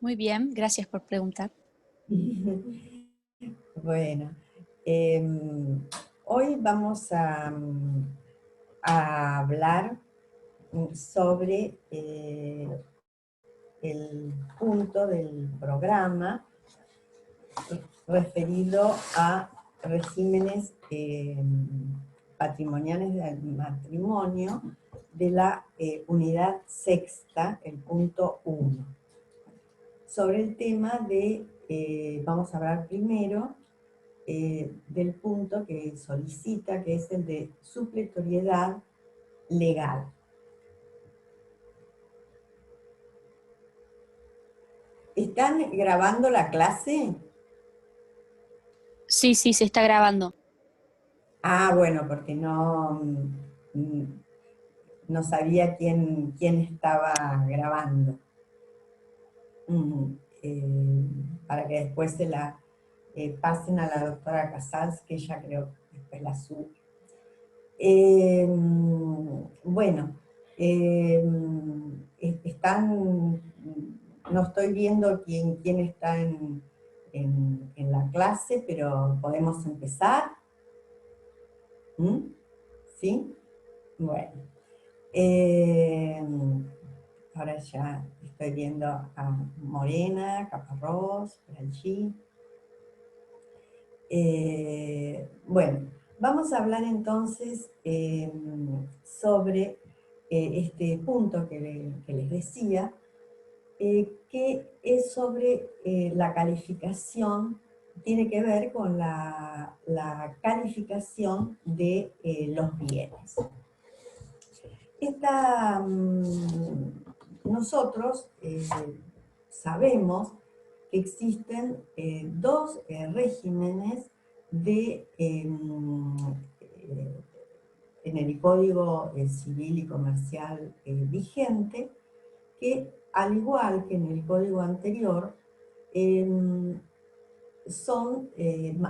Muy bien, gracias por preguntar. Bueno, hoy vamos a hablar sobre el punto del programa referido a regímenes patrimoniales del matrimonio de la unidad sexta, el punto 1. Sobre el tema de, vamos a hablar primero del punto que solicita, que es el de supletoriedad legal. ¿Están grabando la clase? Sí, sí, se está grabando. Ah, bueno, porque no sabía quién estaba grabando. Mm, eh, para que después se la pasen a la doctora Casals, que ella creo que después la sube. Bueno, no estoy viendo quién está en la clase, pero podemos empezar. ¿Mm? ¿Sí? Bueno. Eh, Ahora ya estoy viendo a Morena, Caparrós, por allí. Bueno, vamos a hablar entonces sobre este punto que les decía, que es sobre la calificación, tiene que ver con la calificación de los bienes. Nosotros sabemos que existen dos regímenes en el Código Civil y Comercial vigente, que al igual que en el código anterior,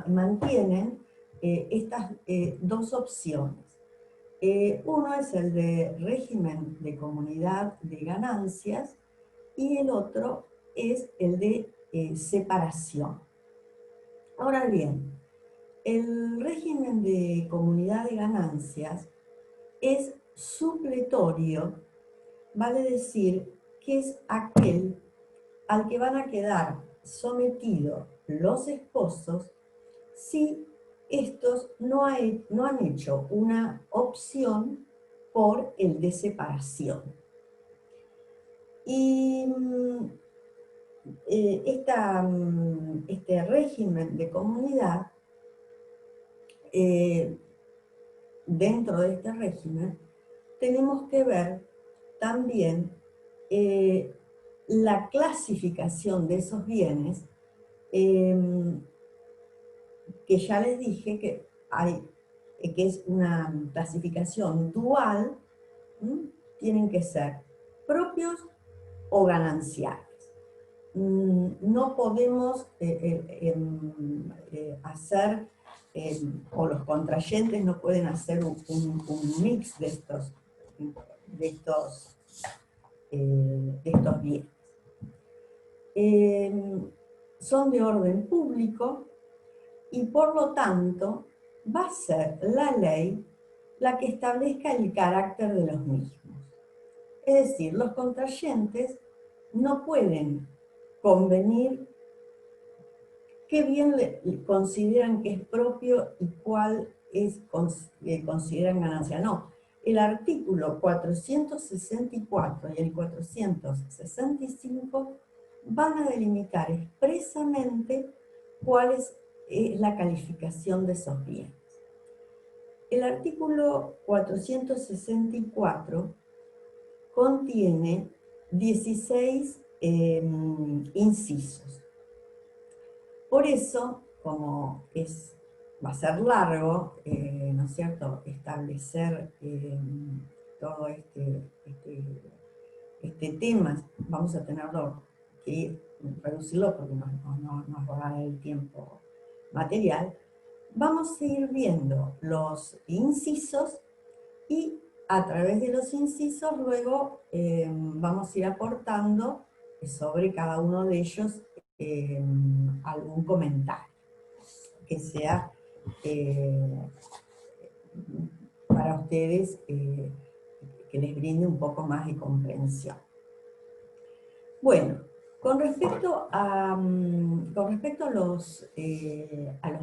mantienen estas dos opciones. Uno es el de régimen de comunidad de ganancias y el otro es el de separación. Ahora bien, el régimen de comunidad de ganancias es supletorio, vale decir que es aquel al que van a quedar sometidos los esposos si estos no han hecho una opción por el de separación. Y este régimen de comunidad, dentro de este régimen, tenemos que ver también la clasificación de esos bienes, que ya les dije que es una clasificación dual. Tienen que ser propios o gananciales. No podemos hacer, o los contrayentes no pueden hacer un mix de estos bienes. Son de orden público y por lo tanto va a ser la ley la que establezca el carácter de los mismos. Es decir, los contrayentes no pueden convenir qué bien consideran que es propio y cuál consideran ganancia. No, el artículo 464 y el 465 van a delimitar expresamente cuál es la calificación de esos bienes. El artículo 464 contiene 16 incisos. Por eso, como va a ser largo, ¿no es cierto?, establecer todo este tema, vamos a tenerlo que reducirlo porque nos va a dar el tiempo material. Vamos a ir viendo los incisos y a través de los incisos luego vamos a ir aportando sobre cada uno de ellos algún comentario que sea para ustedes, que les brinde un poco más de comprensión. Bueno, con respecto a los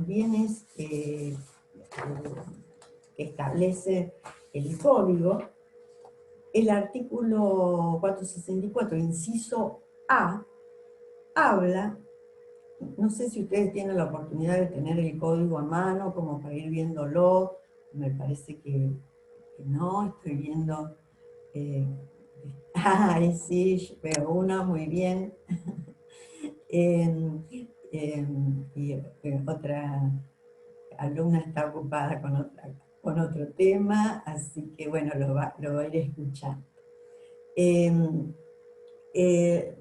bienes que establece el código, el artículo 464, inciso A, habla, no sé si ustedes tienen la oportunidad de tener el código a mano como para ir viéndolo, me parece que no, estoy viendo, ay sí, veo una, muy bien, y otra alumna está ocupada con otro tema, así que bueno, lo va a ir escuchando.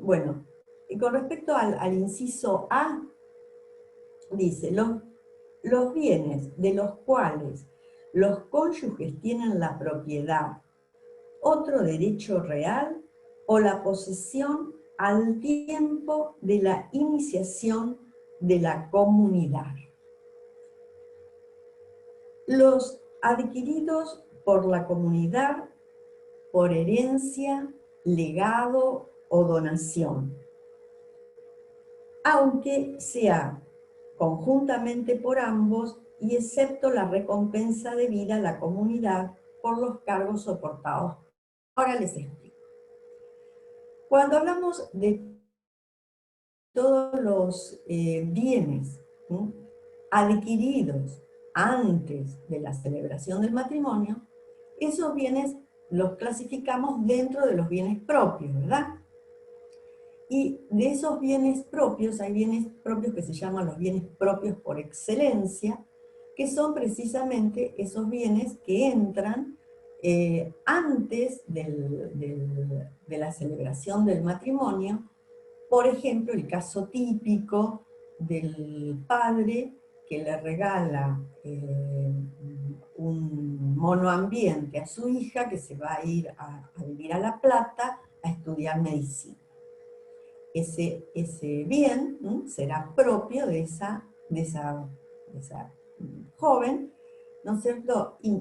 Bueno, y con respecto al inciso A, dice, los bienes de los cuales los cónyuges tienen la propiedad, otro derecho real o la posesión al tiempo de la iniciación de la comunidad. Los adquiridos por la comunidad por herencia, legado o donación, aunque sea conjuntamente por ambos y excepto la recompensa debida a la comunidad por los cargos soportados. Ahora les explico. Cuando hablamos de todos los bienes adquiridos antes de la celebración del matrimonio, esos bienes los clasificamos dentro de los bienes propios, ¿verdad? Y de esos bienes propios, hay bienes propios que se llaman los bienes propios por excelencia, que son precisamente esos bienes que entran antes de la celebración del matrimonio. Por ejemplo, el caso típico del padre que le regala un monoambiente a su hija que se va a ir a vivir a La Plata a estudiar medicina. Ese bien será propio de esa joven, ¿no es cierto? Y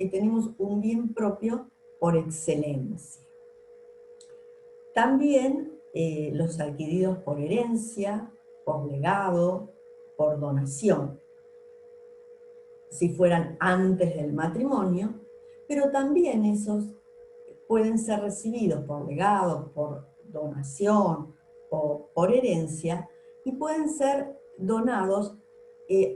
tenemos un bien propio por excelencia. También los adquiridos por herencia, por legado, por donación, si fueran antes del matrimonio, pero también esos pueden ser recibidos por legado, por donación o por herencia, y pueden ser donados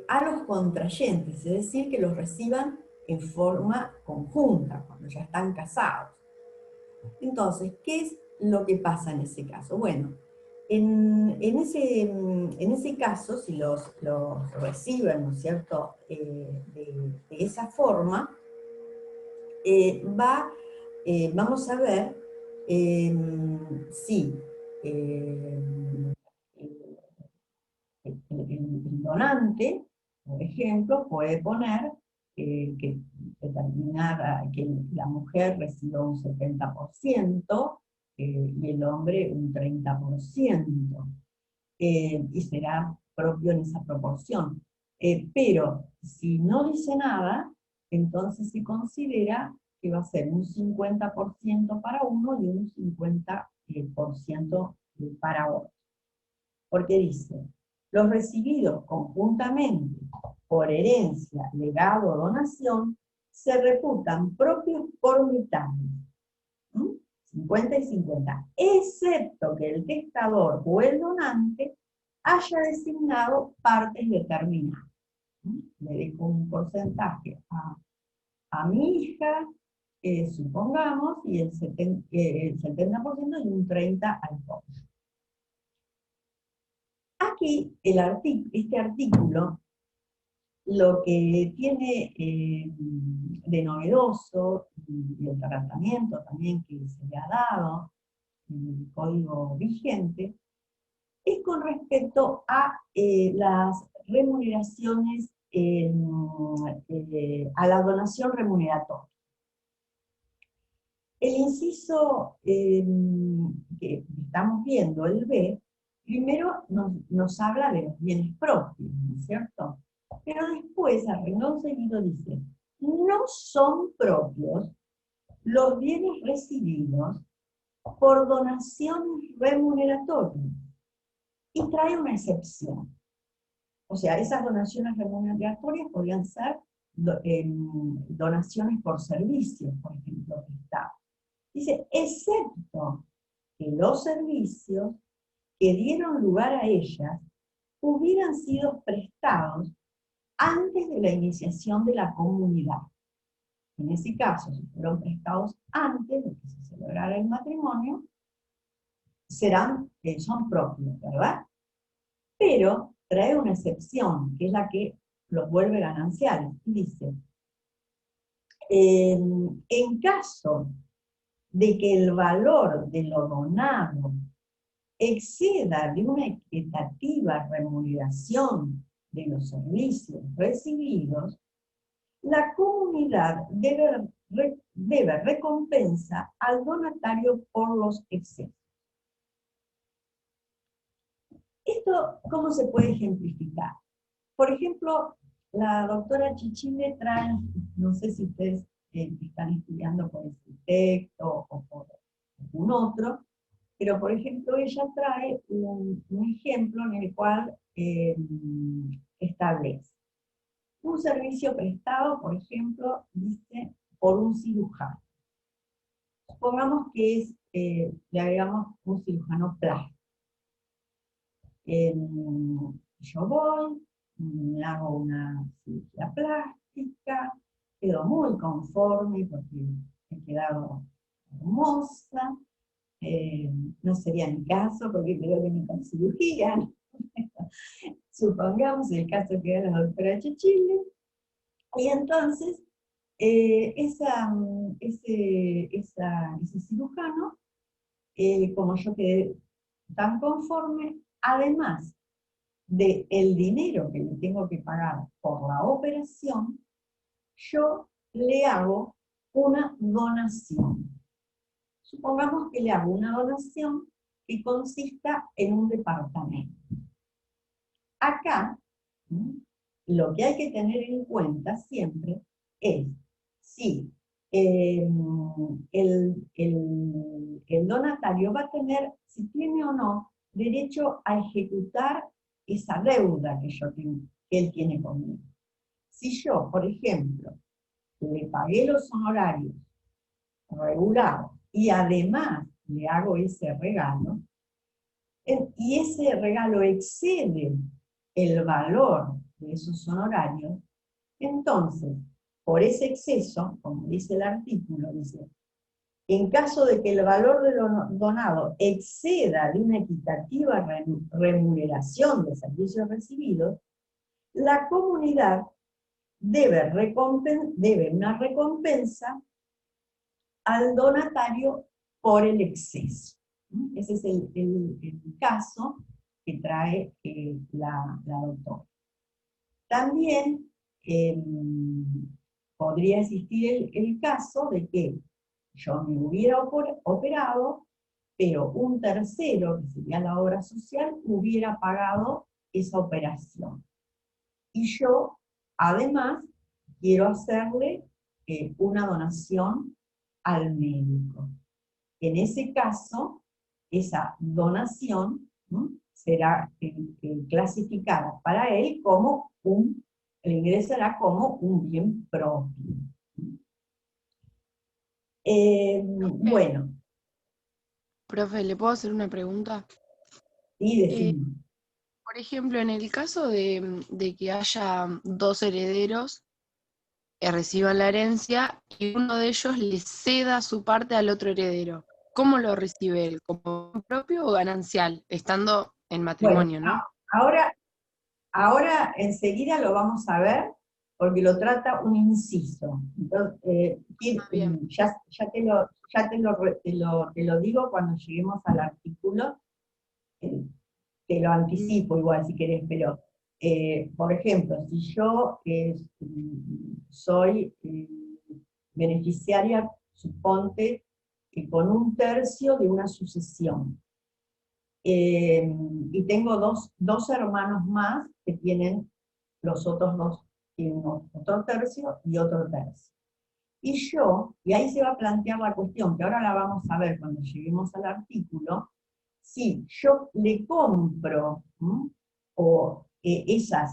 a los contrayentes, es decir, que los reciban en forma conjunta, cuando ya están casados. Entonces, ¿qué es lo que pasa en ese caso? Bueno, en ese caso, si los reciben, ¿no es cierto?, de esa forma, vamos a ver si el donante, por ejemplo, puede poner que determinar que la mujer reciba un 70% y el hombre un 30%, y será propio en esa proporción. Pero si no dice nada, entonces se considera que va a ser un 50% para uno y un 50% para otro. Porque dice, los recibidos conjuntamente por herencia, legado o donación, se reputan propios por mitades, 50 y 50, excepto que el testador o el donante haya designado partes determinadas. Le dejo un porcentaje a mi hija, supongamos, y el 70% y un 30% al cónyuge. Aquí, este artículo, lo que tiene de novedoso, y el tratamiento también que se le ha dado en el código vigente, es con respecto a las remuneraciones, a la donación remuneratoria. El inciso que estamos viendo el B, primero nos habla de los bienes propios, ¿no es cierto? Pero después, a renglón seguido, dice, no son propios los bienes recibidos por donaciones remuneratorias. Y trae una excepción. O sea, esas donaciones remuneratorias podrían ser donaciones por servicios, por ejemplo, que está. Dice, excepto que los servicios que dieron lugar a ellas hubieran sido prestados antes de la iniciación de la comunidad. En ese caso, si fueron prestados antes de que se celebrara el matrimonio, son propios, ¿verdad? Pero trae una excepción, que es la que los vuelve gananciales. Y dice, en caso de que el valor de lo donado exceda de una equitativa remuneración de los servicios recibidos, la comunidad debe recompensa al donatario por los excesos. ¿Esto cómo se puede ejemplificar? Por ejemplo, la doctora Chichile trae, no sé si ustedes están estudiando por este texto o por algún otro, pero por ejemplo ella trae un ejemplo en el cual establece un servicio prestado, por ejemplo, dice, por un cirujano. Supongamos que le agregamos un cirujano plástico. Yo voy, me hago una cirugía plástica, quedo muy conforme porque he quedado hermosa. No sería mi caso porque creo que ni con cirugía. Supongamos el caso que era la doctora Chichile. Y entonces, ese cirujano, como yo quedé tan conforme, además del dinero que le tengo que pagar por la operación, yo le hago una donación. Supongamos que le hago una donación que consista en un departamento. Acá, lo que hay que tener en cuenta siempre es si el donatario va a tener, si tiene o no, derecho a ejecutar esa deuda que él tiene conmigo. Si yo, por ejemplo, le pagué los honorarios regulados y además le hago ese regalo, y ese regalo excede el valor de esos honorarios, entonces, por ese exceso, como dice el artículo, dice, en caso de que el valor de lo donado exceda de una equitativa remuneración de servicios recibidos, la comunidad debe una recompensa al donatario por el exceso. Ese es el caso que trae la doctora. También podría existir el caso de que yo me hubiera operado, pero un tercero, que sería la obra social, hubiera pagado esa operación. Y yo, además, quiero hacerle una donación al médico. En ese caso, esa donación será clasificada para él como le ingresará como un bien propio. Bueno. Profe, ¿le puedo hacer una pregunta? Sí, decime. Por ejemplo, en el caso de que haya dos herederos que reciban la herencia y uno de ellos le ceda su parte al otro heredero, ¿cómo lo recibe él? ¿Como propio o ganancial? Estando en matrimonio, Bueno, ¿no? ahora enseguida lo vamos a ver, porque lo trata un inciso. Entonces, Bien. ya te lo digo cuando lleguemos al artículo, te lo anticipo igual si querés, pero, por ejemplo, si yo soy beneficiaria, suponte, con un tercio de una sucesión, y tengo dos hermanos más que tienen, los otros dos tienen otro tercio y otro tercio. Y ahí se va a plantear la cuestión, que ahora la vamos a ver cuando lleguemos al artículo, si yo le compro o esos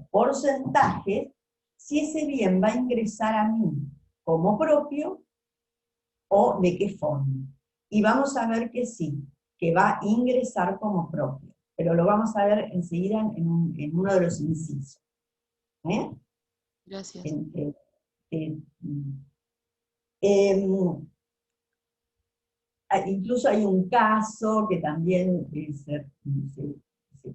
porcentajes, si ese bien va a ingresar a mí como propio o de qué forma. Y vamos a ver que sí, que va a ingresar como propio, pero lo vamos a ver enseguida en uno de los incisos. Gracias. Incluso hay un caso que también se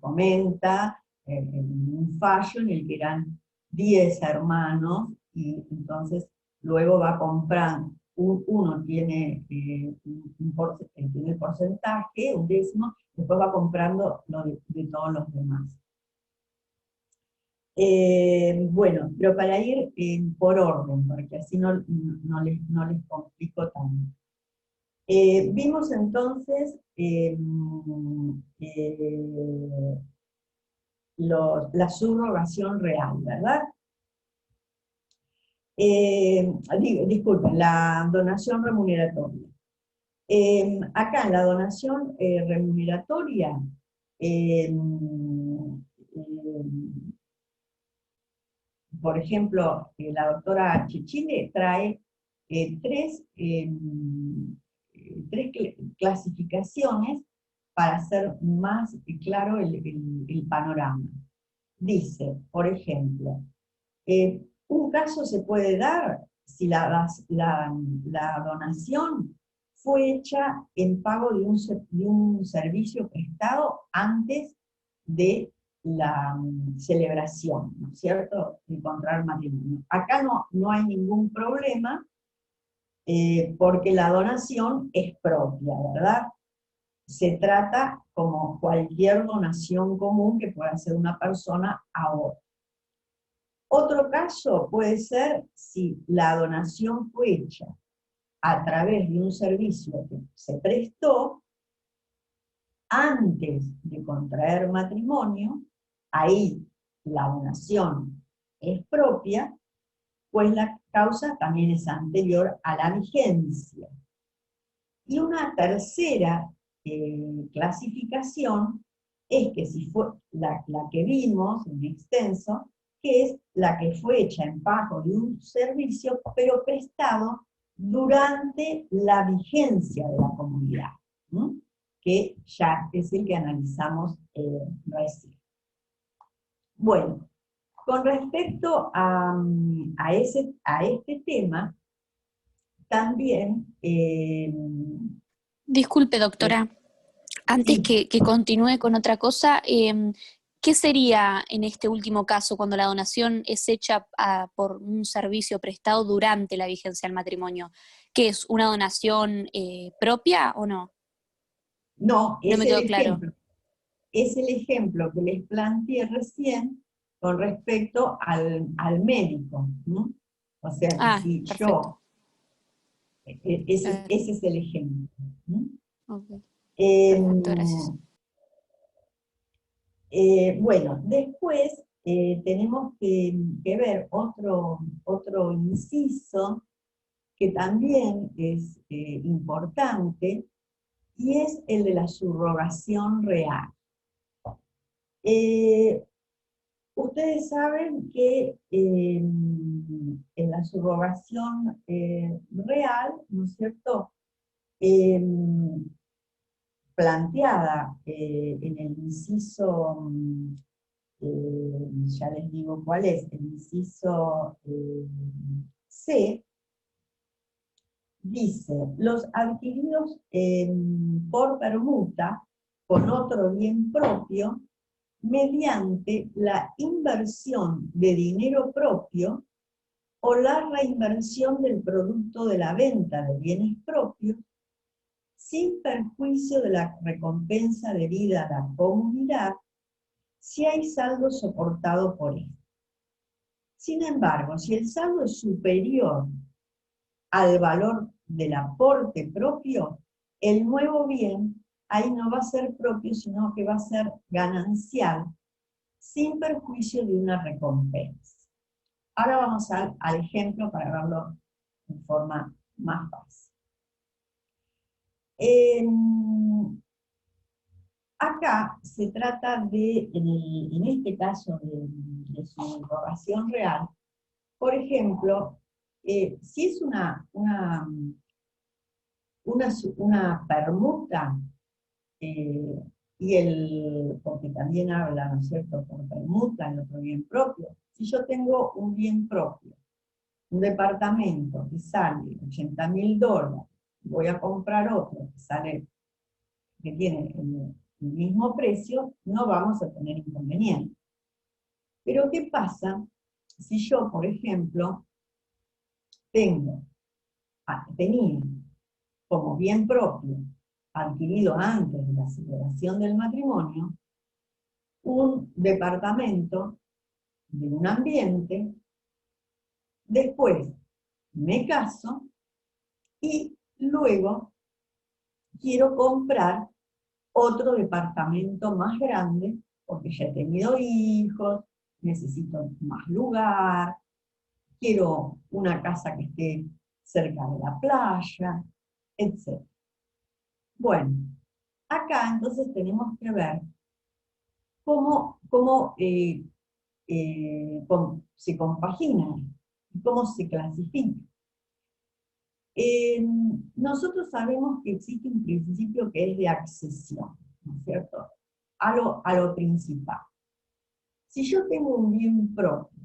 comenta en un fallo en el que eran 10 hermanos y entonces luego va comprando, uno tiene, tiene el porcentaje, un décimo, después va comprando lo de todos los demás. Bueno, pero para ir por orden, porque así no les complico tanto. Vimos entonces la subrogación real, ¿verdad? Disculpen, la donación remuneratoria. Acá en la donación remuneratoria, por ejemplo, la doctora Chichile trae tres clasificaciones para hacer más claro el panorama. Dice, por ejemplo, un caso se puede dar si la donación fue hecha en pago de un servicio prestado antes de la celebración, ¿no es cierto?, de contraer matrimonio. Acá no hay ningún problema, porque la donación es propia, ¿verdad? Se trata como cualquier donación común que pueda hacer una persona a otra. Otro caso puede ser si la donación fue hecha a través de un servicio que se prestó antes de contraer matrimonio, ahí la donación es propia, pues la causa también es anterior a la vigencia. Y una tercera clasificación es que si fue la que vimos en extenso, que es la que fue hecha en pago de un servicio, pero prestado durante la vigencia de la comunidad, ¿no?, que ya es el que analizamos recién. Bueno, con respecto a este tema, también... Disculpe, doctora. Antes sí. que continúe con otra cosa, ¿qué sería en este último caso cuando la donación es hecha por un servicio prestado durante la vigencia del matrimonio? ¿Qué es una donación propia o no? No, No me quedó claro. es el ejemplo que les planteé recién con respecto al médico, ¿no? O sea que si Perfecto. ese es el ejemplo, ¿no? Okay. Perfecto, gracias. Bueno, después tenemos que ver otro inciso que también es importante, y es el de la subrogación real. Ustedes saben que en la subrogación real, ¿no es cierto?, planteada en el inciso, ya les digo cuál es, el inciso C, dice, los adquiridos por permuta con otro bien propio, mediante la inversión de dinero propio o la reinversión del producto de la venta de bienes propios, sin perjuicio de la recompensa debida a la comunidad, si hay saldo soportado por él. Sin embargo, si el saldo es superior al valor del aporte propio, el nuevo bien ahí no va a ser propio, sino que va a ser ganancial, sin perjuicio de una recompensa. Ahora vamos al ejemplo para verlo de forma más fácil. Acá se trata de, en este caso de subrogación real, por ejemplo, si es una permuta, porque también habla, ¿no es cierto?, por permuta, en otro bien propio. Si yo tengo un bien propio, un departamento que sale $80.000, voy a comprar otro que tiene el mismo precio, no vamos a tener inconveniente. Pero ¿qué pasa si yo, por ejemplo, tenía como bien propio, adquirido antes de la celebración del matrimonio, un departamento de un ambiente, después me caso y luego quiero comprar otro departamento más grande porque ya he tenido hijos, necesito más lugar, quiero una casa que esté cerca de la playa, etc. Bueno, acá entonces tenemos que ver cómo se compagina, cómo se clasifica. Nosotros sabemos que existe un principio que es de accesión, ¿no es cierto?, a lo principal. Si yo tengo un bien propio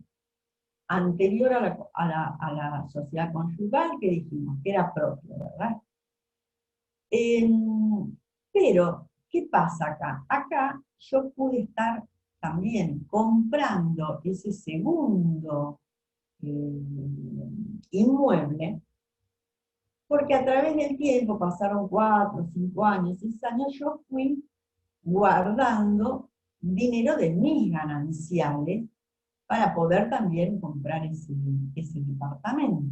anterior a la sociedad conyugal, que dijimos que era propio, ¿verdad? Pero, ¿qué pasa acá? Acá yo pude estar también comprando ese segundo inmueble, porque a través del tiempo, pasaron 4, 5 años, 6 años, yo fui guardando dinero de mis gananciales para poder también comprar ese departamento.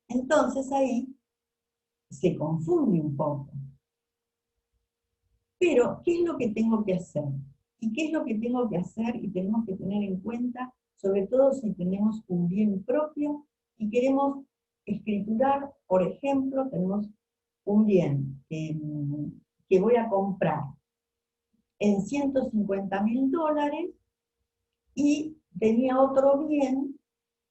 Entonces ahí se confunde un poco. Pero, ¿qué es lo que tengo que hacer? ¿Y qué es lo que tengo que hacer y tenemos que tener en cuenta, sobre todo si tenemos un bien propio y queremos escriturar? Por ejemplo, tenemos un bien que voy a comprar en $150.000 y tenía otro bien,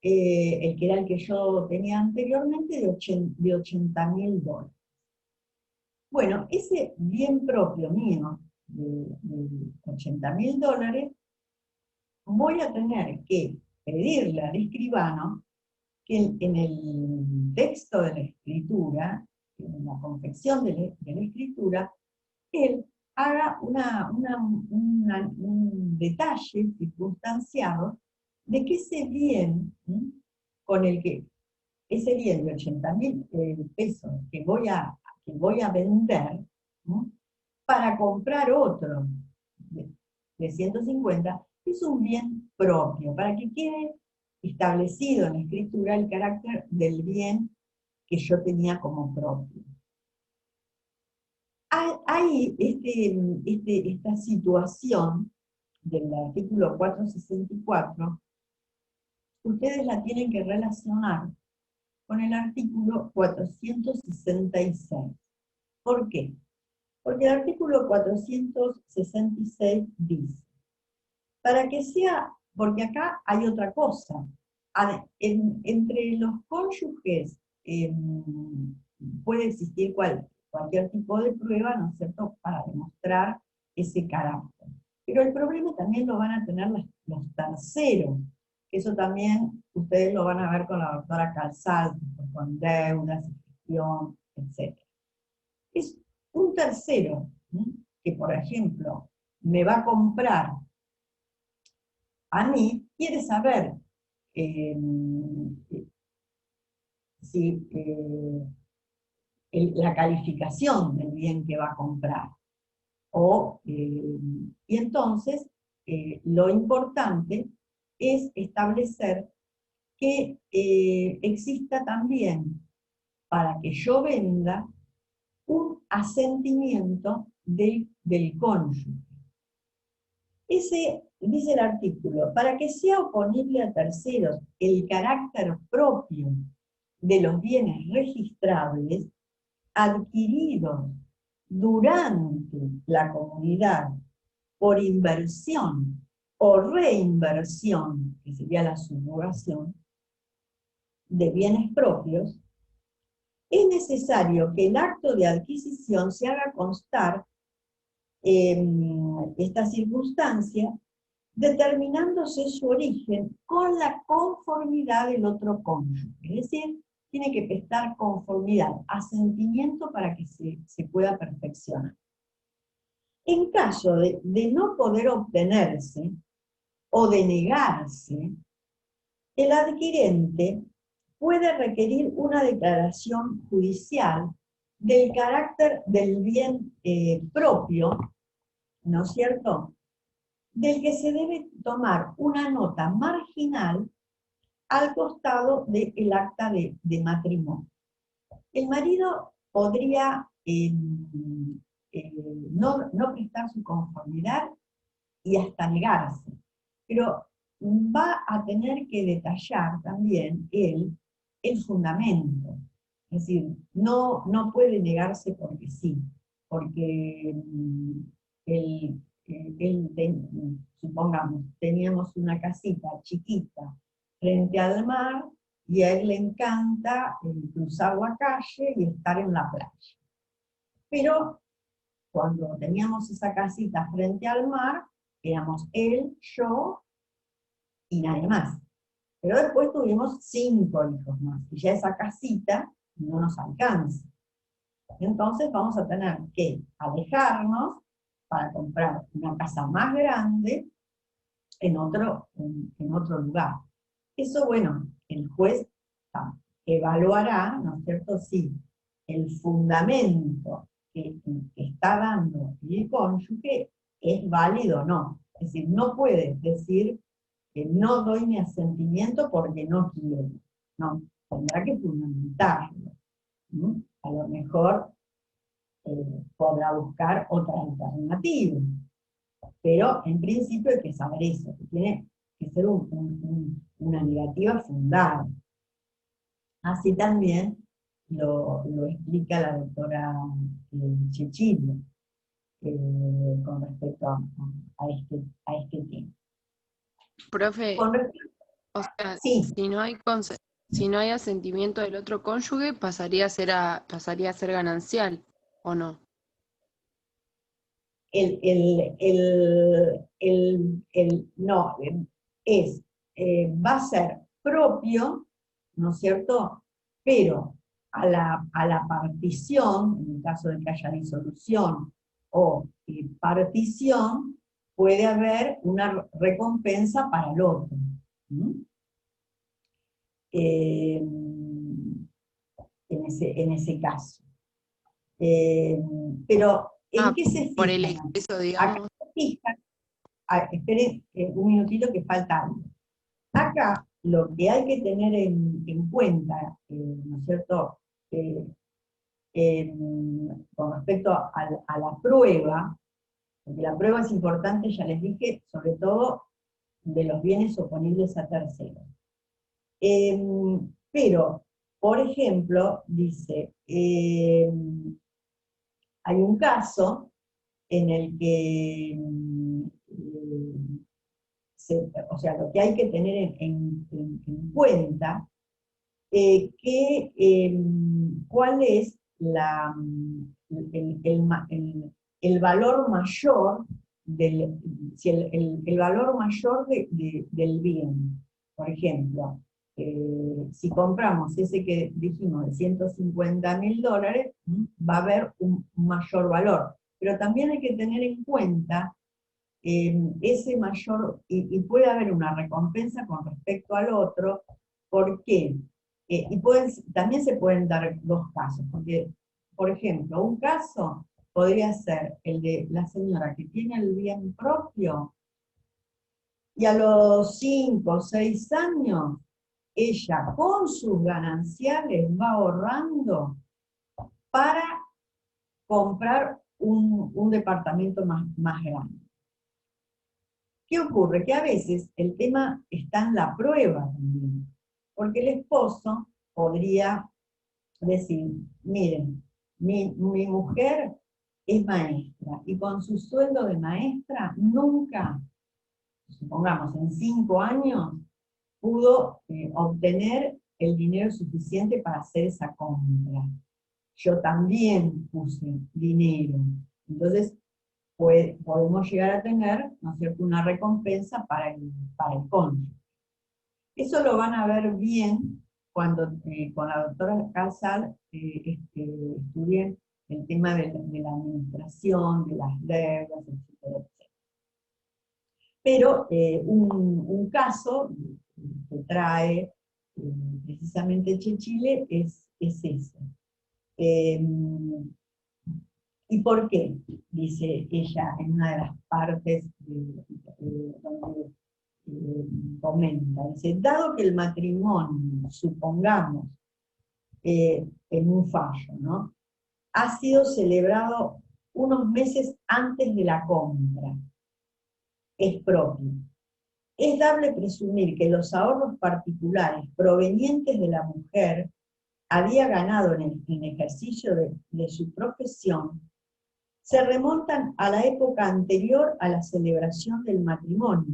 el que era el que yo tenía anteriormente, de $80.000. Bueno, ese bien propio mío de $80.000, voy a tener que pedirle al escribano que en el texto de la escritura, en la confección de la escritura, él haga un detalle circunstanciado de que ese bien, con el que ese bien de 80.000 pesos que voy a vender, para comprar otro de 150, es un bien propio, para que quede establecido en la escritura el carácter del bien que yo tenía como propio. Hay esta situación del artículo 464, ustedes la tienen que relacionar con el artículo 466. ¿Por qué? Porque el artículo 466 dice, porque acá hay otra cosa, entre los cónyuges puede existir cualquier tipo de prueba, ¿no es cierto?, para demostrar ese carácter. Pero el problema también lo van a tener los terceros, que eso también ustedes lo van a ver con la doctora Calzal, con deudas, gestión, etc. Es un tercero, que por ejemplo me va a comprar a mí, quiere saber si la calificación del bien que va a comprar. Y entonces, lo importante es establecer que exista también, para que yo venda, un asentimiento del cónyuge. Ese, dice el artículo, para que sea oponible a terceros el carácter propio de los bienes registrables adquiridos durante la comunidad por inversión o reinversión, que sería la subrogación, de bienes propios, es necesario que el acto de adquisición se haga constar esta circunstancia, determinándose su origen con la conformidad del otro cónyuge. Es decir, tiene que prestar conformidad, asentimiento para que se pueda perfeccionar. En caso de no poder obtenerse o de negarse, el adquirente puede requerir una declaración judicial del carácter del bien propio, ¿no es cierto?, del que se debe tomar una nota marginal al costado del acta de matrimonio. El marido podría no prestar su conformidad y hasta negarse, pero va a tener que detallar también él el fundamento. Es decir, no puede negarse porque sí, porque supongamos, teníamos una casita chiquita frente al mar, y a él le encanta cruzar la calle y estar en la playa. Pero cuando teníamos esa casita frente al mar, éramos él, yo y nadie más. Pero después tuvimos 5 hijos más, y ya esa casita no nos alcanza. Entonces vamos a tener que alejarnos para comprar una casa más grande en otro lugar. Eso, bueno, el juez evaluará, ¿no es cierto?, si el fundamento que está dando el cónyuge es válido o no. Es decir, no puede decir que no doy mi asentimiento porque no quiero. No, tendrá que fundamentarlo. ¿Mm? A lo mejor podrá buscar otra alternativa. Pero en principio hay que saber eso, que tiene que ser una negativa fundada. Así también lo explica la doctora Chechillo con respecto a este tema. Profe, o sea, sí. si no hay asentimiento del otro cónyuge, pasaría a ser ganancial, ¿o no? No, va a ser propio, ¿no es cierto?, pero a la partición, en el caso de que haya disolución o partición, puede haber una recompensa para el otro. En ese caso. Pero, ¿en qué se fija? Por el exceso, digamos. Acá se fija, esperen un minutito que falta algo. Acá lo que hay que tener en cuenta, ¿no es cierto?, con respecto a la prueba, porque la prueba es importante, ya les dije, sobre todo de los bienes oponibles a terceros. Pero, por ejemplo, dice, hay un caso en el que, o sea, lo que hay que tener en cuenta, cuál es el valor mayor el valor mayor del bien. Por ejemplo, si compramos ese que dijimos de $150.000, va a haber un mayor valor. Pero también hay que tener en cuenta ese mayor, y puede haber una recompensa con respecto al otro. ¿Por qué? Y también se pueden dar dos casos, porque, por ejemplo, un caso podría ser el de la señora que tiene el bien propio, y a los 5 o 6 años, ella con sus gananciales va ahorrando para comprar un departamento más grande. ¿Qué ocurre? Que a veces el tema está en la prueba también, porque el esposo podría decir, miren, mi mujer es maestra, y con su sueldo de maestra nunca, supongamos en 5 años, pudo obtener el dinero suficiente para hacer esa compra. Yo también puse dinero. Entonces, podemos llegar a tener, ¿no es cierto?, una recompensa para el cónyuge. Eso lo van a ver bien cuando con la doctora Casal estudien el tema de la administración, de las deudas, etcétera, etcétera. Pero un caso que trae precisamente Chile es ese. ¿Y por qué? Dice ella en una de las partes donde comenta, dice, dado que el matrimonio, supongamos, en un fallo, ¿no?, ha sido celebrado unos meses antes de la compra, es propio. Es dable presumir que los ahorros particulares provenientes de la mujer había ganado en el ejercicio de su profesión, se remontan a la época anterior a la celebración del matrimonio,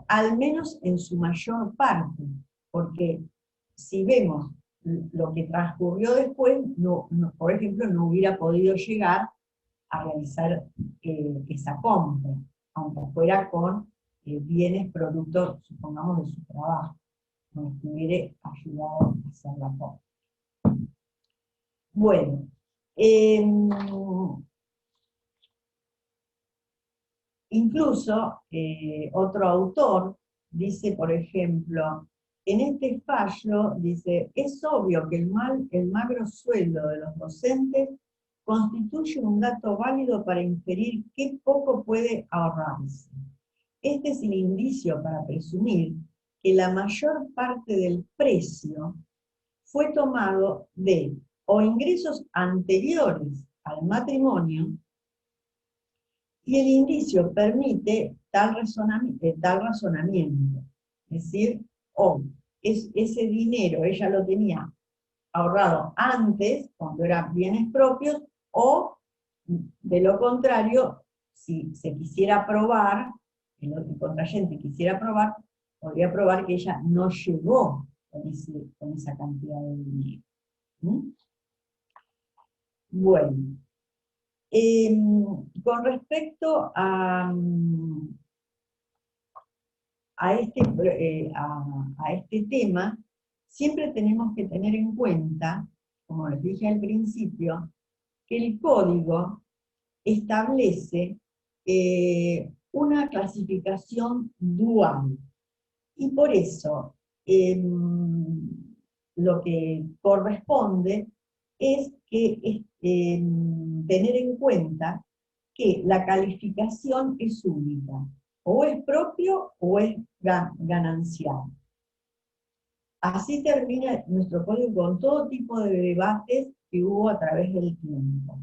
al menos en su mayor parte, porque si vemos lo que transcurrió después, por ejemplo, no hubiera podido llegar a realizar esa compra, aunque fuera con bienes, productos, supongamos, de su trabajo, no estuviera ayudado a hacer la compra. Bueno, incluso otro autor dice, por ejemplo, en este fallo, dice, es obvio que el magro sueldo de los docentes constituye un dato válido para inferir qué poco puede ahorrarse. Este es el indicio para presumir que la mayor parte del precio fue tomado de o ingresos anteriores al matrimonio, y el indicio permite tal razonamiento. Es decir, ese dinero ella lo tenía ahorrado antes, cuando eran bienes propios, o de lo contrario, si se quisiera probar, el contrayente quisiera probar, podría probar que ella no llegó con esa cantidad de dinero. ¿Mm? Bueno, con respecto a este tema, siempre tenemos que tener en cuenta, como les dije al principio, que el código establece una clasificación dual. Y por eso, lo que corresponde es que tener en cuenta que la calificación es única, o es propio o es ganancial. Así termina nuestro código con todo tipo de debates que hubo a través del tiempo.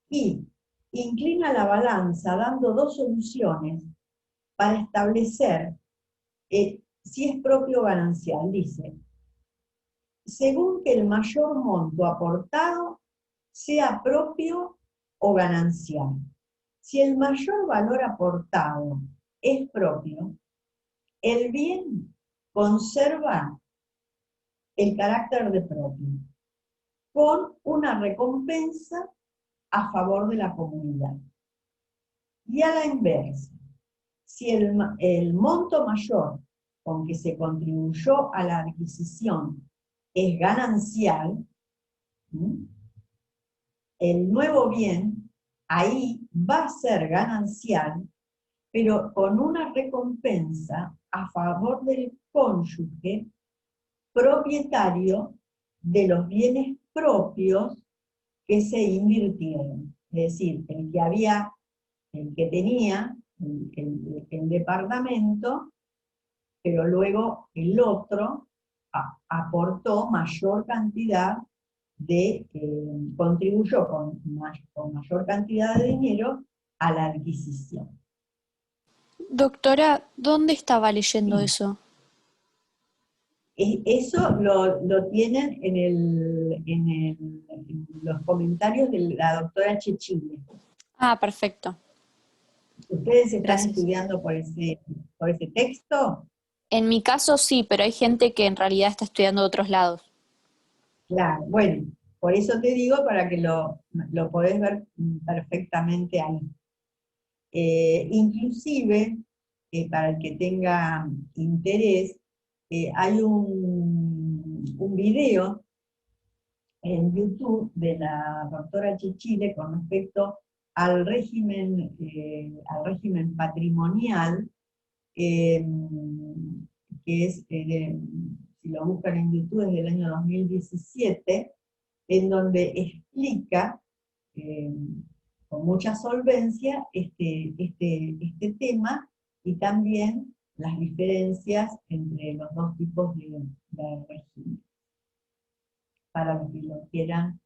Y inclina la balanza dando dos soluciones para establecer si es propio o ganancial. Dice, según que el mayor monto aportado sea propio o ganancial. Si el mayor valor aportado es propio, el bien conserva el carácter de propio, con una recompensa a favor de la comunidad. Y a la inversa, si el monto mayor con que se contribuyó a la adquisición es ganancial, el nuevo bien ahí va a ser ganancial, pero con una recompensa a favor del cónyuge propietario de los bienes propios que se invirtieron. Es decir, el que tenía el departamento, pero luego el otro aportó mayor cantidad contribuyó con mayor cantidad de dinero a la adquisición. Doctora, ¿dónde estaba leyendo Sí. eso? Eso lo tienen en los comentarios de la doctora Cecilia. Ah, perfecto. ¿Ustedes están Gracias. estudiando por ese texto? En mi caso sí, pero hay gente que en realidad está estudiando de otros lados. Claro, bueno, por eso te digo para que lo podés ver perfectamente ahí. Inclusive, para el que tenga interés, hay un video en YouTube de la doctora Chichile con respecto al régimen patrimonial, eh, que es, si lo buscan en YouTube, es del año 2017, en donde explica eh, con mucha solvencia este tema y también las diferencias entre los dos tipos de régimen, para los que lo quieran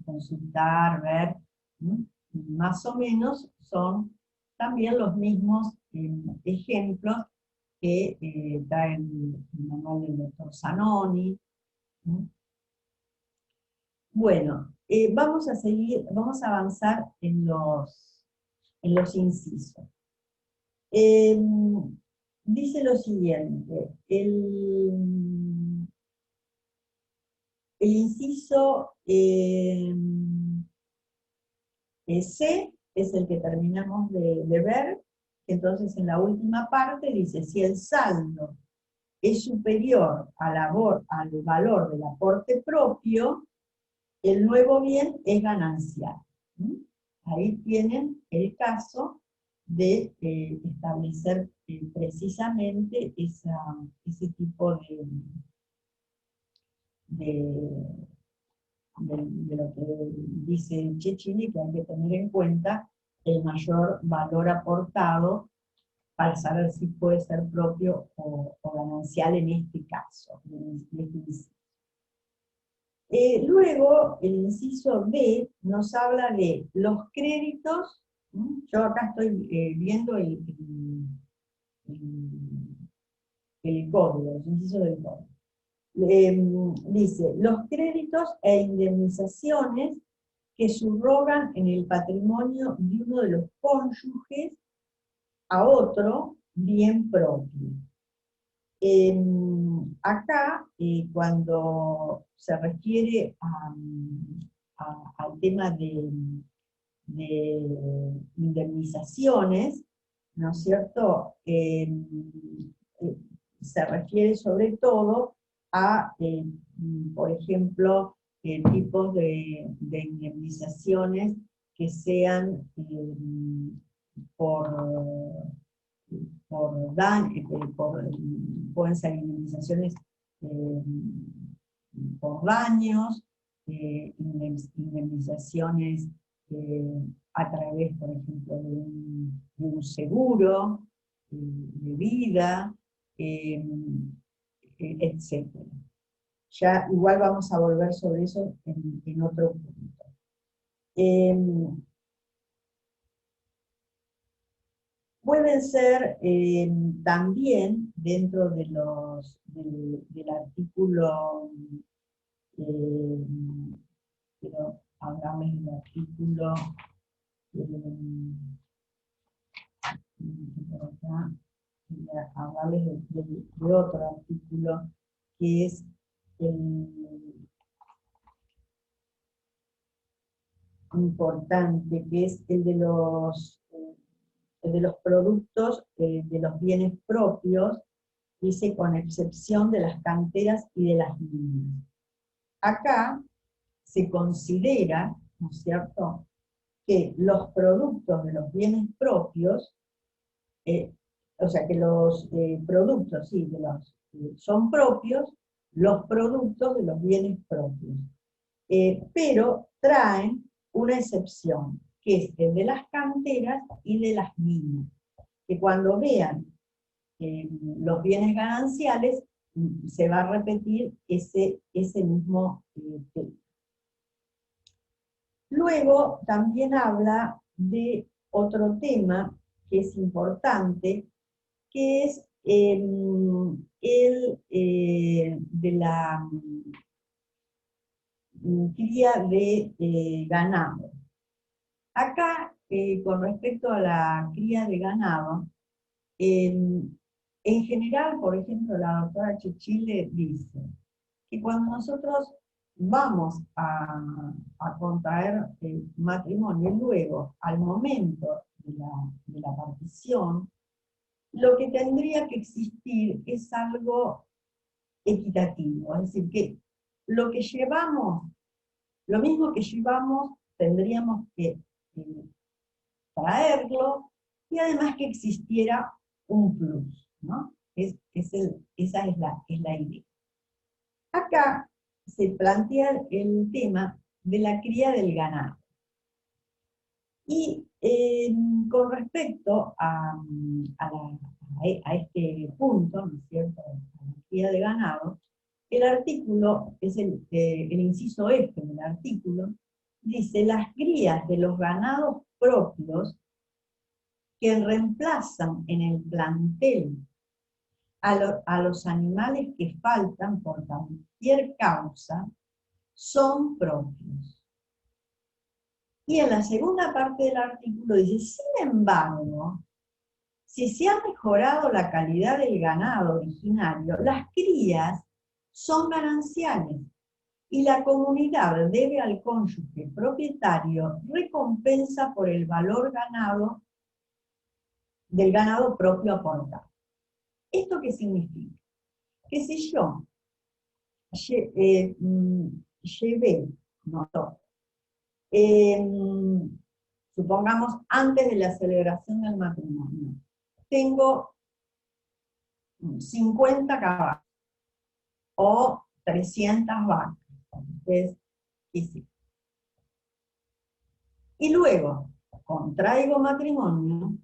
consultar, ver, ¿no? Más o menos son también los mismos ejemplos que trae el manual del doctor Zanoni, ¿no? Bueno, vamos a avanzar en los incisos. Dice lo siguiente, el inciso C es el que terminamos de ver, entonces en la última parte dice, si el saldo es superior al valor del aporte propio, el nuevo bien es ganancial. Ahí tienen el caso de establecer precisamente ese tipo de lo que dice Cecilia, que hay que tener en cuenta el mayor valor aportado para saber si puede ser propio o ganancial en este caso. Luego, el inciso B nos habla de los créditos. Yo acá estoy viendo el código, el inciso del código. Dice, los créditos e indemnizaciones que subrogan en el patrimonio de uno de los cónyuges a otro bien propio. Acá, cuando se refiere al tema de indemnizaciones, ¿no es cierto? Se refiere sobre todo a, por ejemplo, tipos de indemnizaciones que sean por daño, pueden ser indemnizaciones eh, por daños, indemnizaciones a través, por ejemplo, de un seguro de vida, etc. Ya igual vamos a volver sobre eso en otro punto. Pueden ser también dentro del artículo, quiero hablarles del artículo, por acá, hablarles de otro artículo que es importante, que es el de los productos de los bienes propios, dice con excepción de las canteras y de las minas. Acá se considera, ¿no es cierto?, que los productos de los bienes propios, o sea, que los productos, sí, son propios los productos de los bienes propios, pero traen una excepción, que es el de las canteras y de las minas, que cuando vean los bienes gananciales se va a repetir ese mismo tema. Luego también habla de otro tema que es importante, que es el de la cría de ganado. Acá, con respecto a la cría de ganado, en general, por ejemplo, la doctora Chichile dice que cuando nosotros vamos a contraer el matrimonio, y luego, al momento de la partición, lo que tendría que existir es algo equitativo, es decir, que lo que llevamos, lo mismo que llevamos, tendríamos que traerlo, y además que existiera un plus, ¿no? Esa es la idea. Acá se plantea el tema de la cría del ganado. Y con respecto a este punto, ¿no es cierto?, a la cría de ganado, el artículo, es el inciso F del artículo, dice: las crías de los ganados propios que reemplazan en el plantel a los animales que faltan por cualquier causa son propios. Y en la segunda parte del artículo dice: sin embargo, si se ha mejorado la calidad del ganado originario, las crías son gananciales y la comunidad debe al cónyuge propietario recompensa por el valor del ganado propio aportado. ¿Esto qué significa? Que si yo llevé, supongamos antes de la celebración del matrimonio, tengo 50 caballos o 300 vacas, entonces, y luego contraigo matrimonio,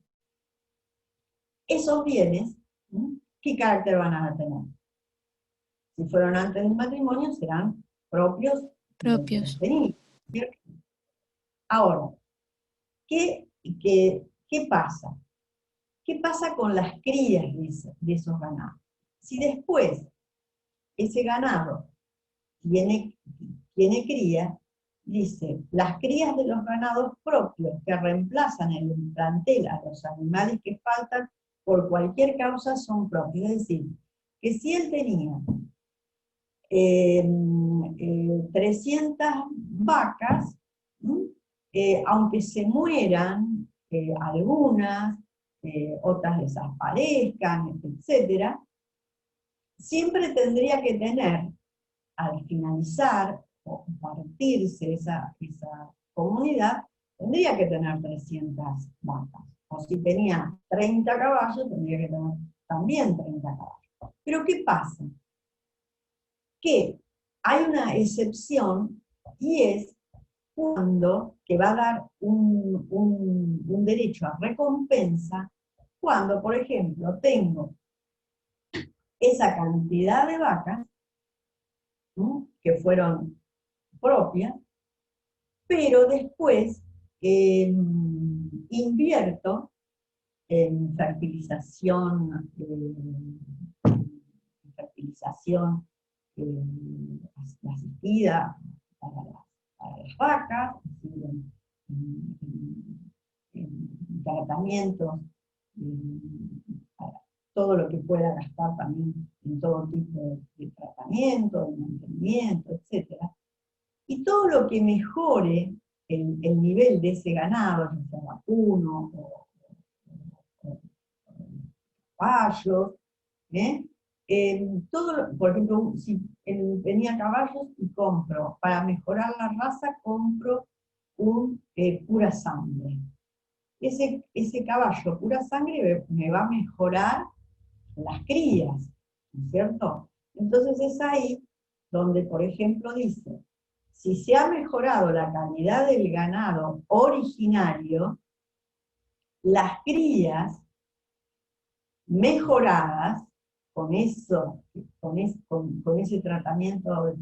esos bienes, ¿qué carácter van a tener? Si fueron antes del matrimonio, serán propios. ¿Cierto? Ahora, ¿qué pasa? ¿Qué pasa con las crías de esos ganados? Si después ese ganado tiene cría, dice: las crías de los ganados propios que reemplazan en el plantel a los animales que faltan por cualquier causa son propios. Es decir, que si él tenía 300 vacas, aunque se mueran algunas, otras desaparezcan, etc., siempre tendría que tener, al finalizar o partirse esa comunidad, tendría que tener 300 vacas. O si tenía 30 caballos, tendría que tener también 30 caballos. Pero ¿qué pasa? Que hay una excepción, y es cuando, que va a dar un derecho a recompensa, cuando, por ejemplo, tengo esa cantidad de vacas, ¿no?, que fueron propias, pero después invierto en fertilización, asistida para las vacas, en tratamientos, para todo lo que pueda gastar también en todo tipo de tratamiento, de mantenimiento, etc. Y todo lo que mejore el nivel de ese ganado, ya sea vacuno o caballos, por ejemplo, si tenía caballos y compro, para mejorar la raza, compro un pura sangre. Ese caballo pura sangre me va a mejorar las crías, ¿no es cierto? Entonces es ahí donde, por ejemplo, dice: si se ha mejorado la calidad del ganado originario, las crías mejoradas con eso, con ese tratamiento de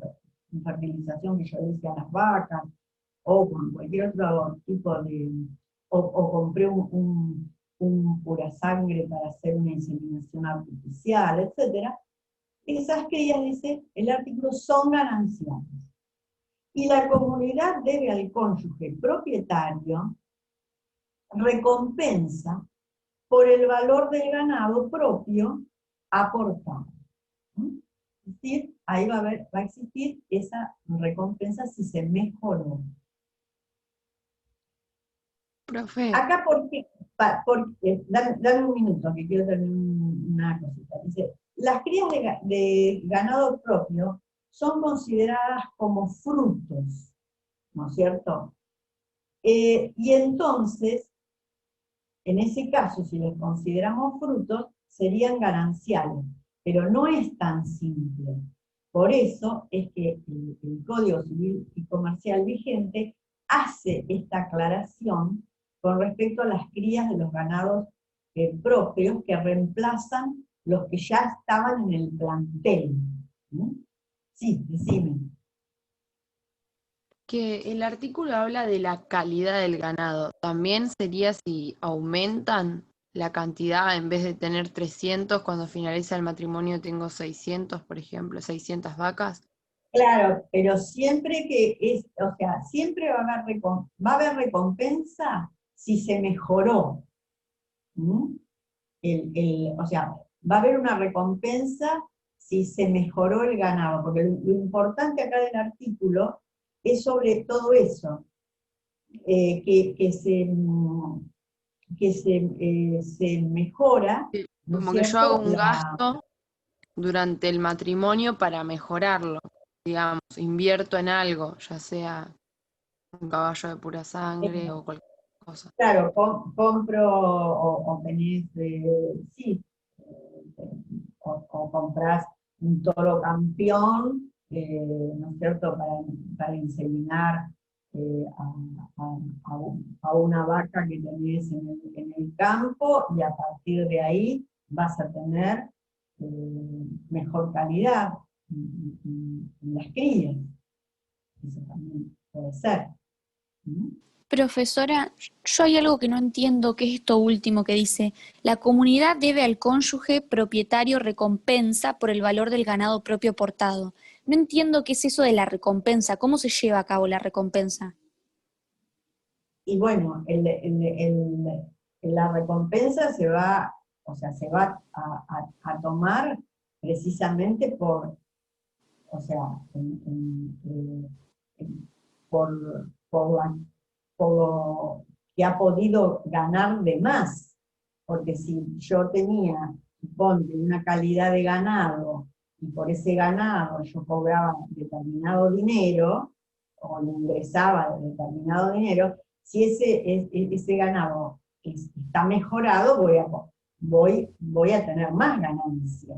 fertilización que yo le hice a las vacas, o con cualquier otro tipo de, o compré un pura sangre para hacer una inseminación artificial, etcétera, esas crías, dice el artículo, son gananciales. Y la comunidad debe al cónyuge propietario recompensa por el valor del ganado propio aportado. Es decir, ahí va a existir esa recompensa si se mejoró. Profe, Acá, dame un minuto, que quiero terminar una cosita. Dice, las crías de ganado propio son consideradas como frutos, ¿no es cierto? Y entonces, en ese caso, si los consideramos frutos, serían gananciales, pero no es tan simple. Por eso es que el Código Civil y Comercial vigente hace esta aclaración con respecto a las crías de los ganados propios que reemplazan los que ya estaban en el plantel. Sí, decime. que el artículo habla de la calidad del ganado. ¿También sería si aumentan la cantidad en vez de tener 300, cuando finaliza el matrimonio tengo 600, por ejemplo, 600 vacas? Claro, pero siempre que es, o sea, siempre va a haber recompensa si se mejoró. ¿Mm? O sea, va a haber una recompensa si se mejoró el ganado, porque lo importante acá del artículo es sobre todo eso, se mejora, Sí, ¿no es como que yo hago cierto? un gasto durante el matrimonio para mejorarlo. Digamos, invierto en algo, ya sea un caballo de pura sangre o cualquier cosa. Claro, compro o tenés, sí, o compras un toro campeón, ¿no es cierto?, para inseminar a una vaca que tenés en el campo, y a partir de ahí vas a tener mejor calidad en las crías. Eso también puede ser. ¿Mm? Profesora, yo hay algo que no entiendo, que es esto último que dice, la comunidad debe al cónyuge propietario recompensa por el valor del ganado propio aportado. No entiendo qué es eso de la recompensa, cómo se lleva a cabo la recompensa. Y bueno, la recompensa o sea, se va a tomar precisamente o sea, por, por lo que ha podido ganar de más. Porque si yo tenía, suponte, una calidad de ganado, y por ese ganado yo cobraba determinado dinero, o le ingresaba determinado dinero, si ese ganado está mejorado, voy a tener más ganancia.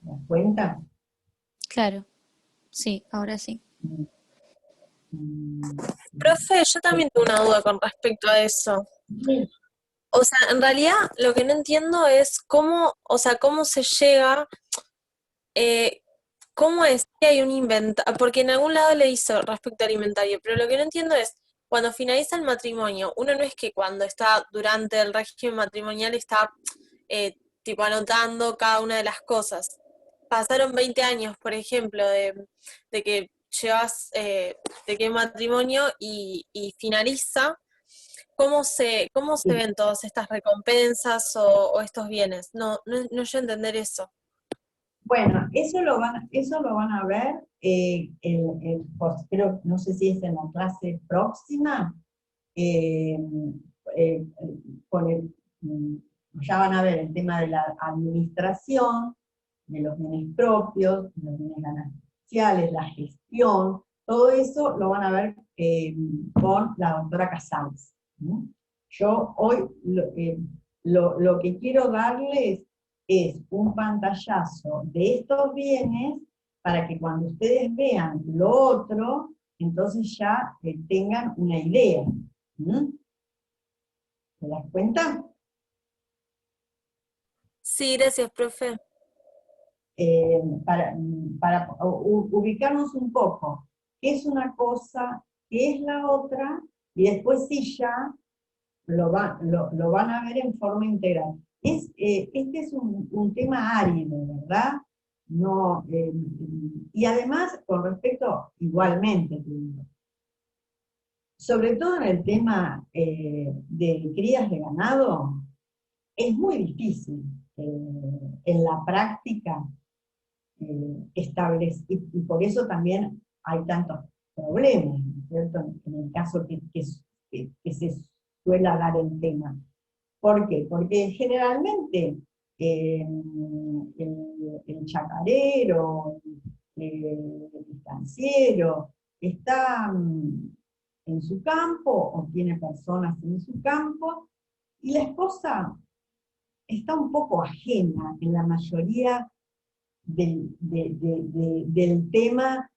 ¿Te das cuenta? Claro, sí, ahora sí. Mm, mm, Profe, yo también tengo una duda con respecto a eso. sí. O sea, en realidad lo que no entiendo es cómo, o sea, cómo se llega, eh, cómo es que hay un inventario, porque en algún lado le hizo respecto al inventario, pero lo que no entiendo es, cuando finaliza el matrimonio, uno no es que cuando está durante el régimen matrimonial está tipo anotando cada una de las cosas. Pasaron 20 años, por ejemplo, de que llevas, de que matrimonio y finaliza. ¿Cómo se ven todas estas recompensas o estos bienes? No yo entender eso. Bueno, eso lo van a ver, creo, no sé si es en la clase próxima, eh, eh, con ya van a ver el tema de la administración, de los bienes propios, de los bienes gananciales, la gestión, todo eso lo van a ver con la doctora Casals. ¿No? Yo hoy lo que quiero darles es un pantallazo de estos bienes para que cuando ustedes vean lo otro, entonces ya tengan una idea. ¿Mm? ¿Te das cuenta? Sí, gracias, profe. Para ubicarnos un poco, qué es una cosa, qué es la otra, y después sí ya lo van a ver en forma integral. Este es un tema árido, ¿verdad? No, y además, con respecto, igualmente, sobre todo en el tema de crías de ganado, es muy difícil en la práctica establecer, y por eso también hay tantos problemas, ¿no es cierto? En el caso que se suele dar el tema. ¿Por qué? Porque generalmente el chacarero, el estanciero, está en su campo o tiene personas en su campo, y la esposa está un poco ajena en la mayoría del tema,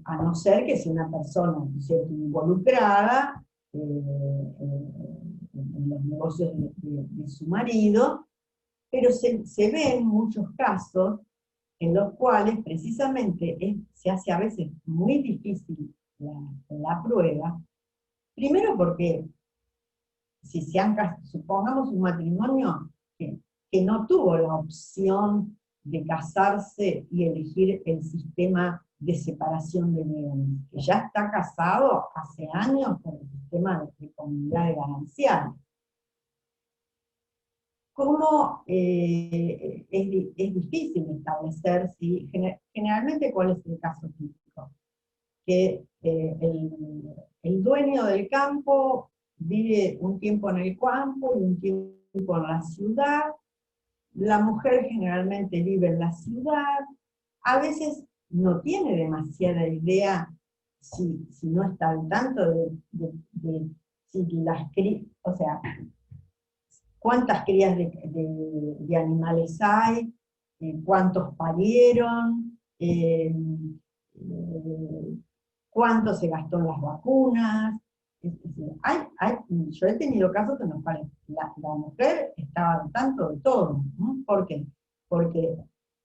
a no ser que sea una persona, ¿no es cierto?, involucrada en los negocios de su marido, pero se ven muchos casos en los cuales precisamente se hace a veces muy difícil la prueba, primero porque si supongamos un matrimonio que no tuvo la opción de casarse y elegir el sistema de separación de bienes, que ya está casado hace años con el sistema de comunidad de gananciales. ¿Cómo es difícil establecer generalmente cuál es el caso típico? Que el dueño del campo vive un tiempo en el campo y un tiempo en la ciudad. La mujer generalmente vive en la ciudad, a veces no tiene demasiada idea, si no está al tanto de si o sea, cuántas crías de animales hay, cuántos parieron, cuánto se gastó en las vacunas. Es decir, yo he tenido casos en los cuales la mujer estaba al tanto de todo, ¿no? ¿Por qué? Porque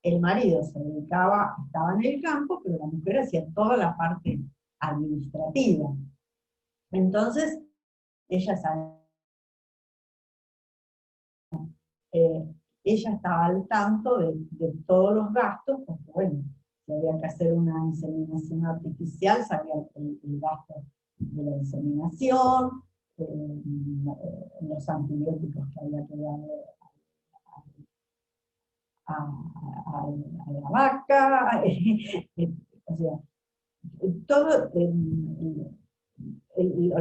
el marido estaba en el campo, pero la mujer hacía toda la parte administrativa. Entonces, ella estaba al tanto de todos los gastos, porque bueno, si había que hacer una inseminación artificial, sabía el gasto de la inseminación, los antibióticos que había que darle a la vaca, o sea, todos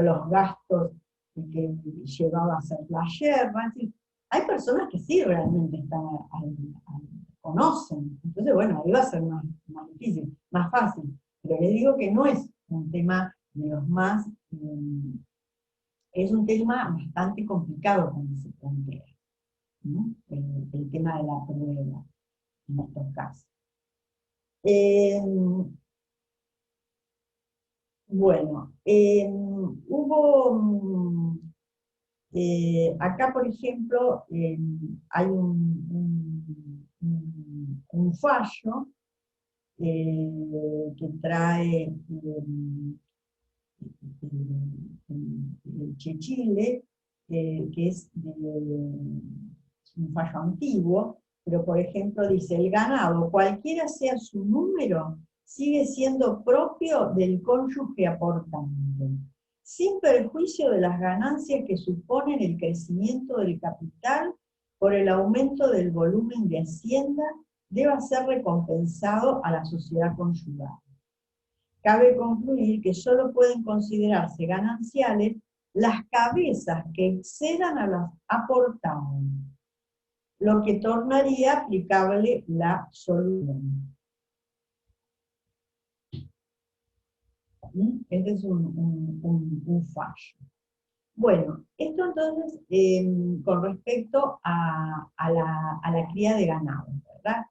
los gastos que llevaba a hacer la yerba. Hay personas que sí realmente conocen, entonces bueno, ahí va a ser más difícil, más fácil, pero les digo que no es un tema de los más, es un tema bastante complicado cuando se plantea, ¿no? El tema de la prueba en estos casos. Bueno, hubo acá, por ejemplo, hay un fallo que trae el Chile, que es un fallo antiguo, pero por ejemplo dice: el ganado, cualquiera sea su número, sigue siendo propio del cónyuge aportante, sin perjuicio de las ganancias que suponen el crecimiento del capital por el aumento del volumen de hacienda, deba ser recompensado a la sociedad conyugal. Cabe concluir que solo pueden considerarse gananciales las cabezas que excedan a las aportadas, lo que tornaría aplicable la solución. Este es un fallo. Bueno, esto entonces con respecto a la cría de ganado, ¿verdad?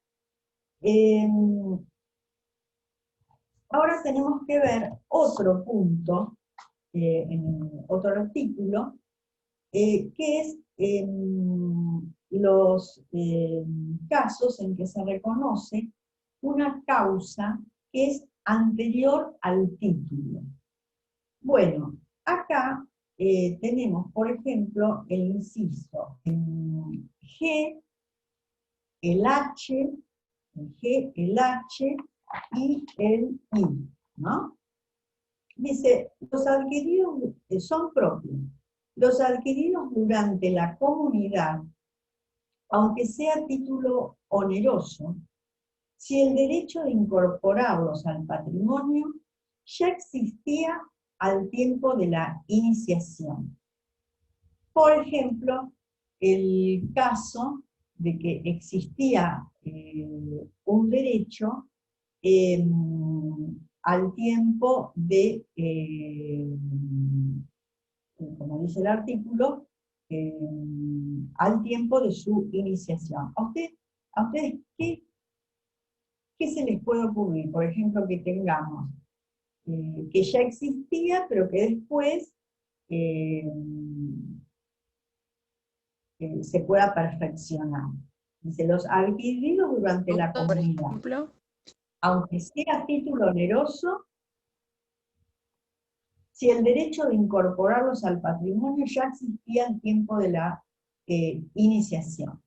Ahora tenemos que ver otro punto, en otro artículo, que es los casos en que se reconoce una causa que es anterior al título. Bueno, acá tenemos, por ejemplo, el inciso G, el H, el G, el H y el I, ¿no? Dice, los adquiridos son propios. Los adquiridos durante la comunidad, aunque sea título oneroso, si el derecho de incorporarlos al patrimonio ya existía al tiempo de la iniciación. Por ejemplo, el caso de que existía un derecho al tiempo de, como dice el artículo, al tiempo de su iniciación. ¿A ustedes qué se les puede ocurrir? Por ejemplo, que tengamos que ya existía, pero que después se pueda perfeccionar. Dice, los adquiridos durante la Por comunidad, ejemplo, aunque sea título oneroso, si el derecho de incorporarlos al patrimonio ya existía en tiempo de la iniciación.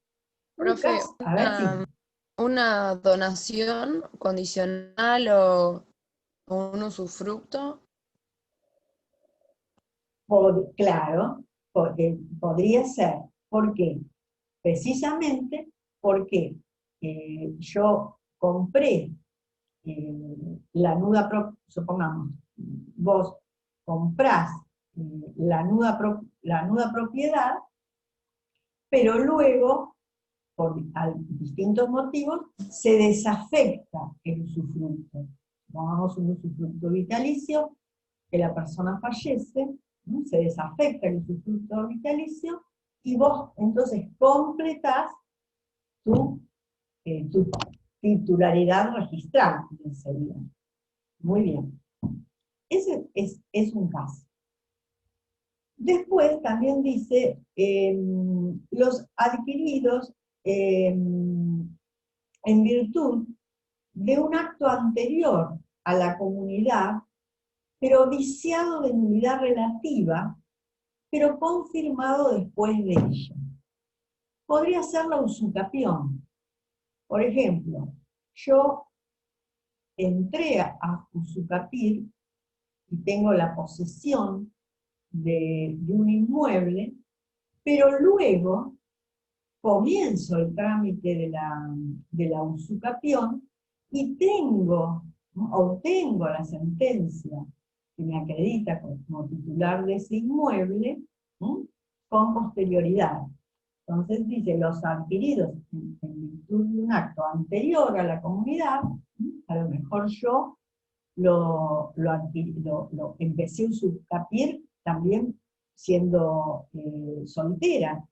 profe, A ver si... una donación condicional o un usufructo. Claro, porque podría ser. ¿Por qué? Precisamente porque yo compré la nuda, supongamos, vos comprás la nuda propiedad, pero luego, por distintos motivos, se desafecta el usufructo. Pongamos un usufructo vitalicio, que la persona fallece, ¿no? Se desafecta el usufructo vitalicio, y vos entonces completás tu titularidad registral, sería. Muy bien. Ese es un caso. Después también dice, los adquiridos en virtud de un acto anterior a la comunidad, pero viciado de nulidad relativa, pero confirmado después de ella. Podría ser la usucapión. Por ejemplo, yo entré a usucapir y tengo la posesión de un inmueble, pero luego comienzo el trámite de la usucapión y obtengo la sentencia que me acredita como titular de ese inmueble, ¿sí?, con posterioridad. Entonces dice, los adquiridos en virtud de un acto anterior a la comunidad, ¿sí?, a lo mejor yo lo empecé a usucapir también siendo soltera,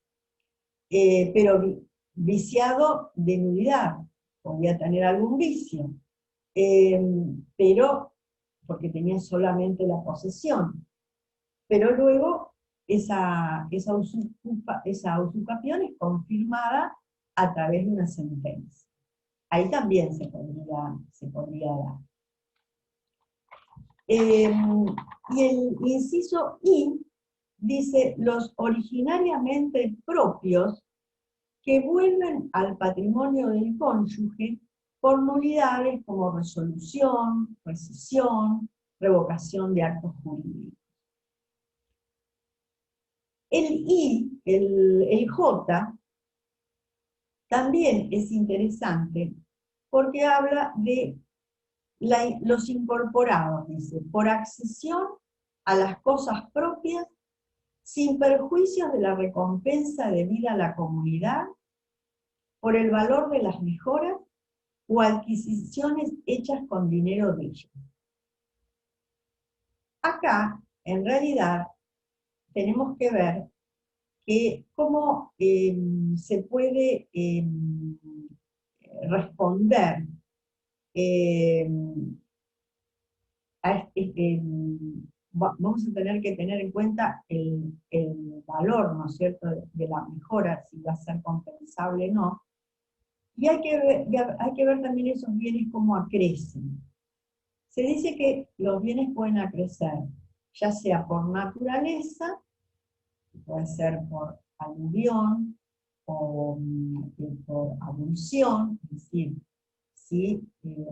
pero viciado de nulidad, podía tener algún vicio, pero porque tenía solamente la posesión, pero luego esa usucapión es confirmada a través de una sentencia. Ahí también se podría dar. Y el inciso I dice, los originariamente propios que vuelven al patrimonio del cónyuge por nulidades como resolución, rescisión, revocación de actos jurídicos. El J, también es interesante porque habla de los incorporados, dice, por accesión a las cosas propias sin perjuicios de la recompensa debida a la comunidad, por el valor de las mejoras o adquisiciones hechas con dinero de ellos. Acá, en realidad, tenemos que ver cómo se puede responder vamos a tener que tener en cuenta el valor, ¿no es cierto?, de la mejora, si va a ser compensable o no. Y hay que ver también esos bienes cómo acrecen. Se dice que los bienes pueden acrecer, ya sea por naturaleza, puede ser por aluvión, o por abulsión, es decir, si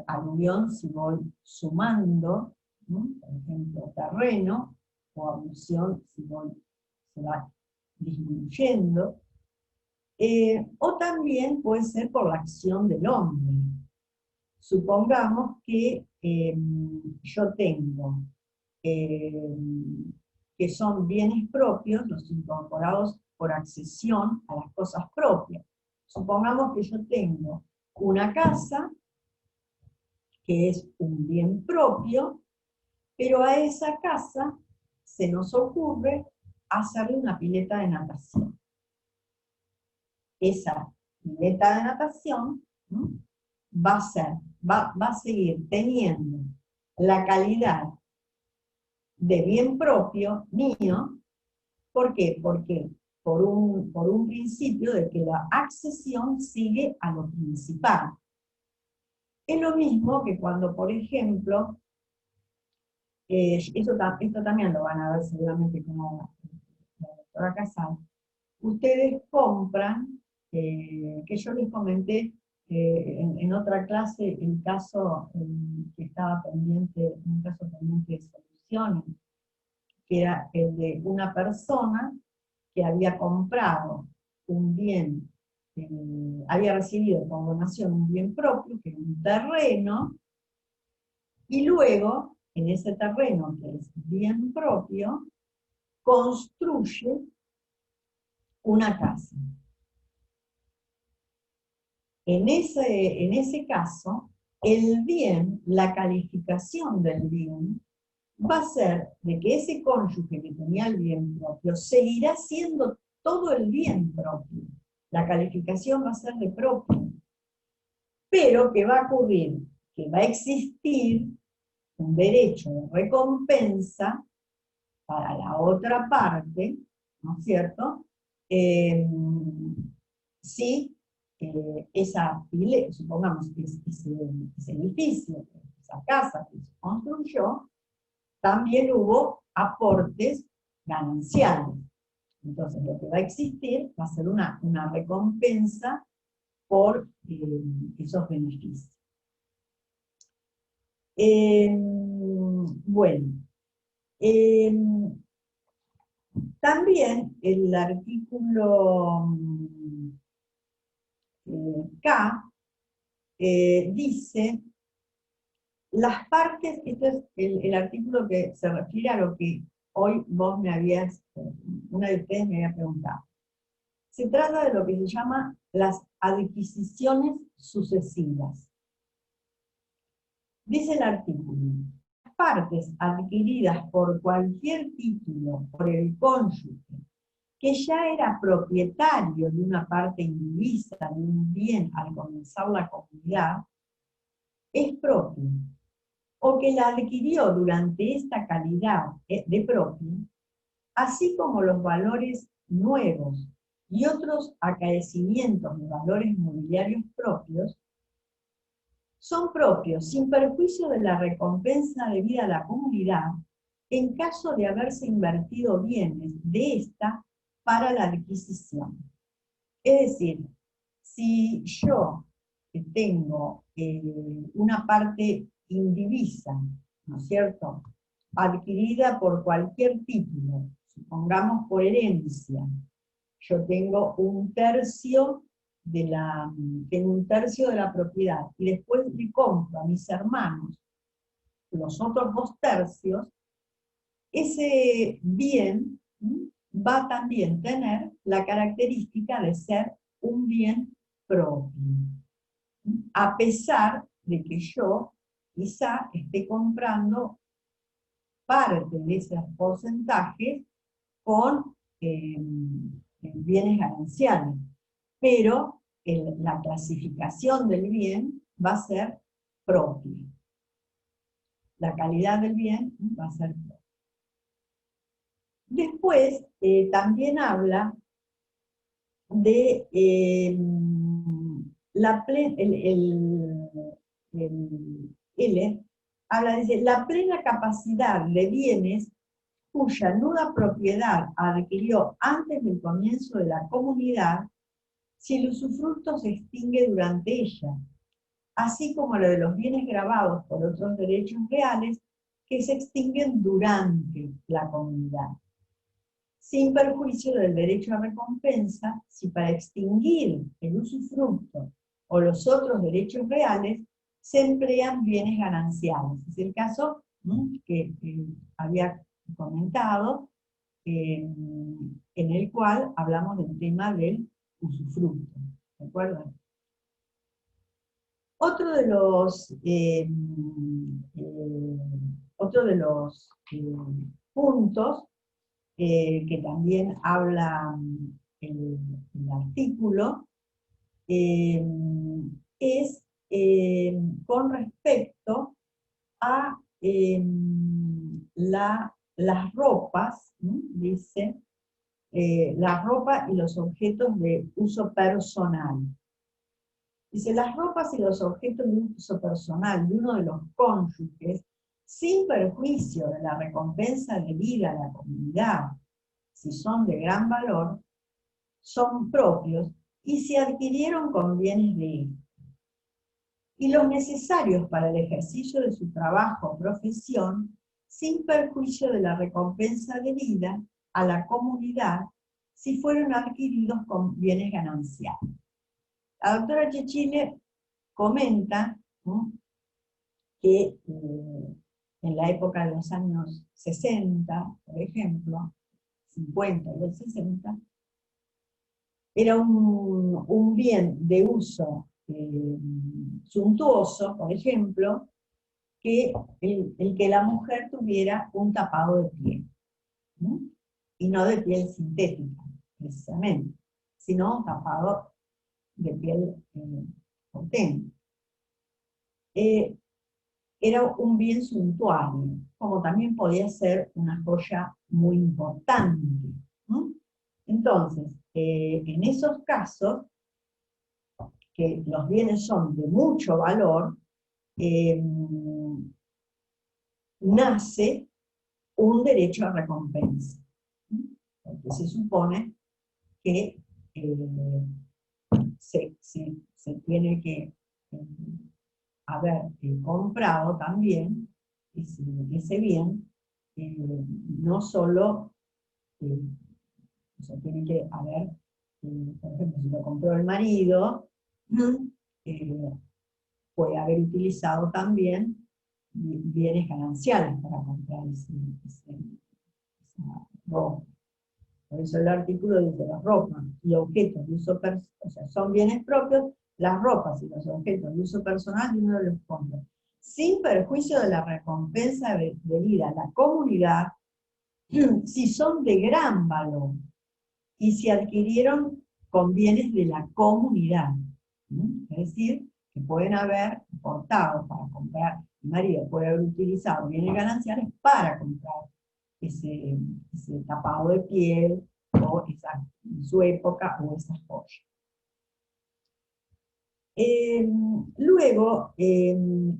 aluvión, si voy sumando, ¿no?, por ejemplo, terreno, o abulsión, si se va disminuyendo, o también puede ser por la acción del hombre. Supongamos que yo tengo que son bienes propios, los incorporados por accesión a las cosas propias. Supongamos que yo tengo una casa, que es un bien propio, pero a esa casa se nos ocurre hacerle una pileta de natación. Esa pileta de natación, ¿no?, va a seguir teniendo la calidad de bien propio mío. ¿Por qué? Porque por un principio de que la accesión sigue a lo principal. Es lo mismo que cuando, por ejemplo, esto también lo van a ver seguramente como la doctora Casal, ustedes compran, que yo les comenté en otra clase, el caso que estaba pendiente, un caso pendiente de soluciones, que era el de una persona que había comprado un bien, había recibido como donación un bien propio, que era un terreno, y luego, en ese terreno que es bien propio, construye una casa. En ese caso, el bien, la calificación del bien, va a ser de que ese cónyuge que tenía el bien propio seguirá siendo todo el bien propio. La calificación va a ser de propio. Pero ¿qué va a ocurrir? Que va a existir un derecho de recompensa para la otra parte, ¿no es cierto? Si esa pileta, supongamos que ese edificio, esa casa que se construyó, también hubo aportes gananciales. Entonces lo que va a existir va a ser una recompensa por esos beneficios. Bueno, también el artículo K dice las partes, esto es el artículo que se refiere a lo que hoy vos una de ustedes me había preguntado. Se trata de lo que se llama las adquisiciones sucesivas. Dice el artículo, las partes adquiridas por cualquier título por el cónyuge que ya era propietario de una parte indivisa de un bien al comenzar la comunidad, es propio, o que la adquirió durante esta calidad de propio, así como los valores nuevos y otros acaecimientos de valores mobiliarios propios, son propios sin perjuicio de la recompensa debida a la comunidad en caso de haberse invertido bienes de esta para la adquisición. Es decir, si yo tengo una parte indivisa, ¿no es cierto?, adquirida por cualquier título, supongamos por herencia, yo tengo un tercio de la propiedad, y después le compro a mis hermanos los otros 2 tercios, ese bien va a también tener la característica de ser un bien propio, a pesar de que yo quizá esté comprando parte de esos porcentajes con bienes gananciales, pero la clasificación del bien va a ser propia. La calidad del bien va a ser propia. Después, también habla de el L, dice, la plena capacidad de bienes cuya nuda propiedad adquirió antes del comienzo de la comunidad, si el usufructo se extingue durante ella, así como lo de los bienes grabados por otros derechos reales que se extinguen durante la comunidad, sin perjuicio del derecho a recompensa, si para extinguir el usufructo o los otros derechos reales se emplean bienes gananciales. Es el caso que había comentado, en el cual hablamos del tema del usufructo. ¿De acuerdo? Otro de los puntos que también habla el artículo es con respecto a las ropas, dice, la ropa y los objetos de uso personal. Dice, las ropas y los objetos de uso personal de uno de los cónyuges, sin perjuicio de la recompensa debida a la comunidad, si son de gran valor, son propios y se adquirieron con bienes de él. Y los necesarios para el ejercicio de su trabajo o profesión, sin perjuicio de la recompensa debida a la comunidad, si fueron adquiridos con bienes gananciales. La doctora Cecchine comenta que en la época de los años 60, por ejemplo, 50 y los 60, era un bien de uso suntuoso, por ejemplo, que el que la mujer tuviera un tapado de piel, y no de piel sintética, precisamente, sino un tapado de piel auténtica. Era un bien suntuario, como también podía ser una joya muy importante. Entonces, en esos casos, que los bienes son de mucho valor, nace un derecho a recompensa. Porque se supone que se tiene que haber comprado también ese bien, no solo, o sea, tiene que haber, por ejemplo, si lo compró el marido, puede haber utilizado también bienes gananciales para comprar esa ropa. Por eso el artículo dice las ropas y objetos de uso personal, o sea, son bienes propios, las ropas y los objetos de uso personal de uno de los fondos, sin perjuicio de la recompensa debida a la comunidad, si son de gran valor y se adquirieron con bienes de la comunidad. Es decir, que pueden haber aportado para comprar, el marido puede haber utilizado bienes gananciales para comprar ese tapado de piel, o en su época, o esas joyas. Luego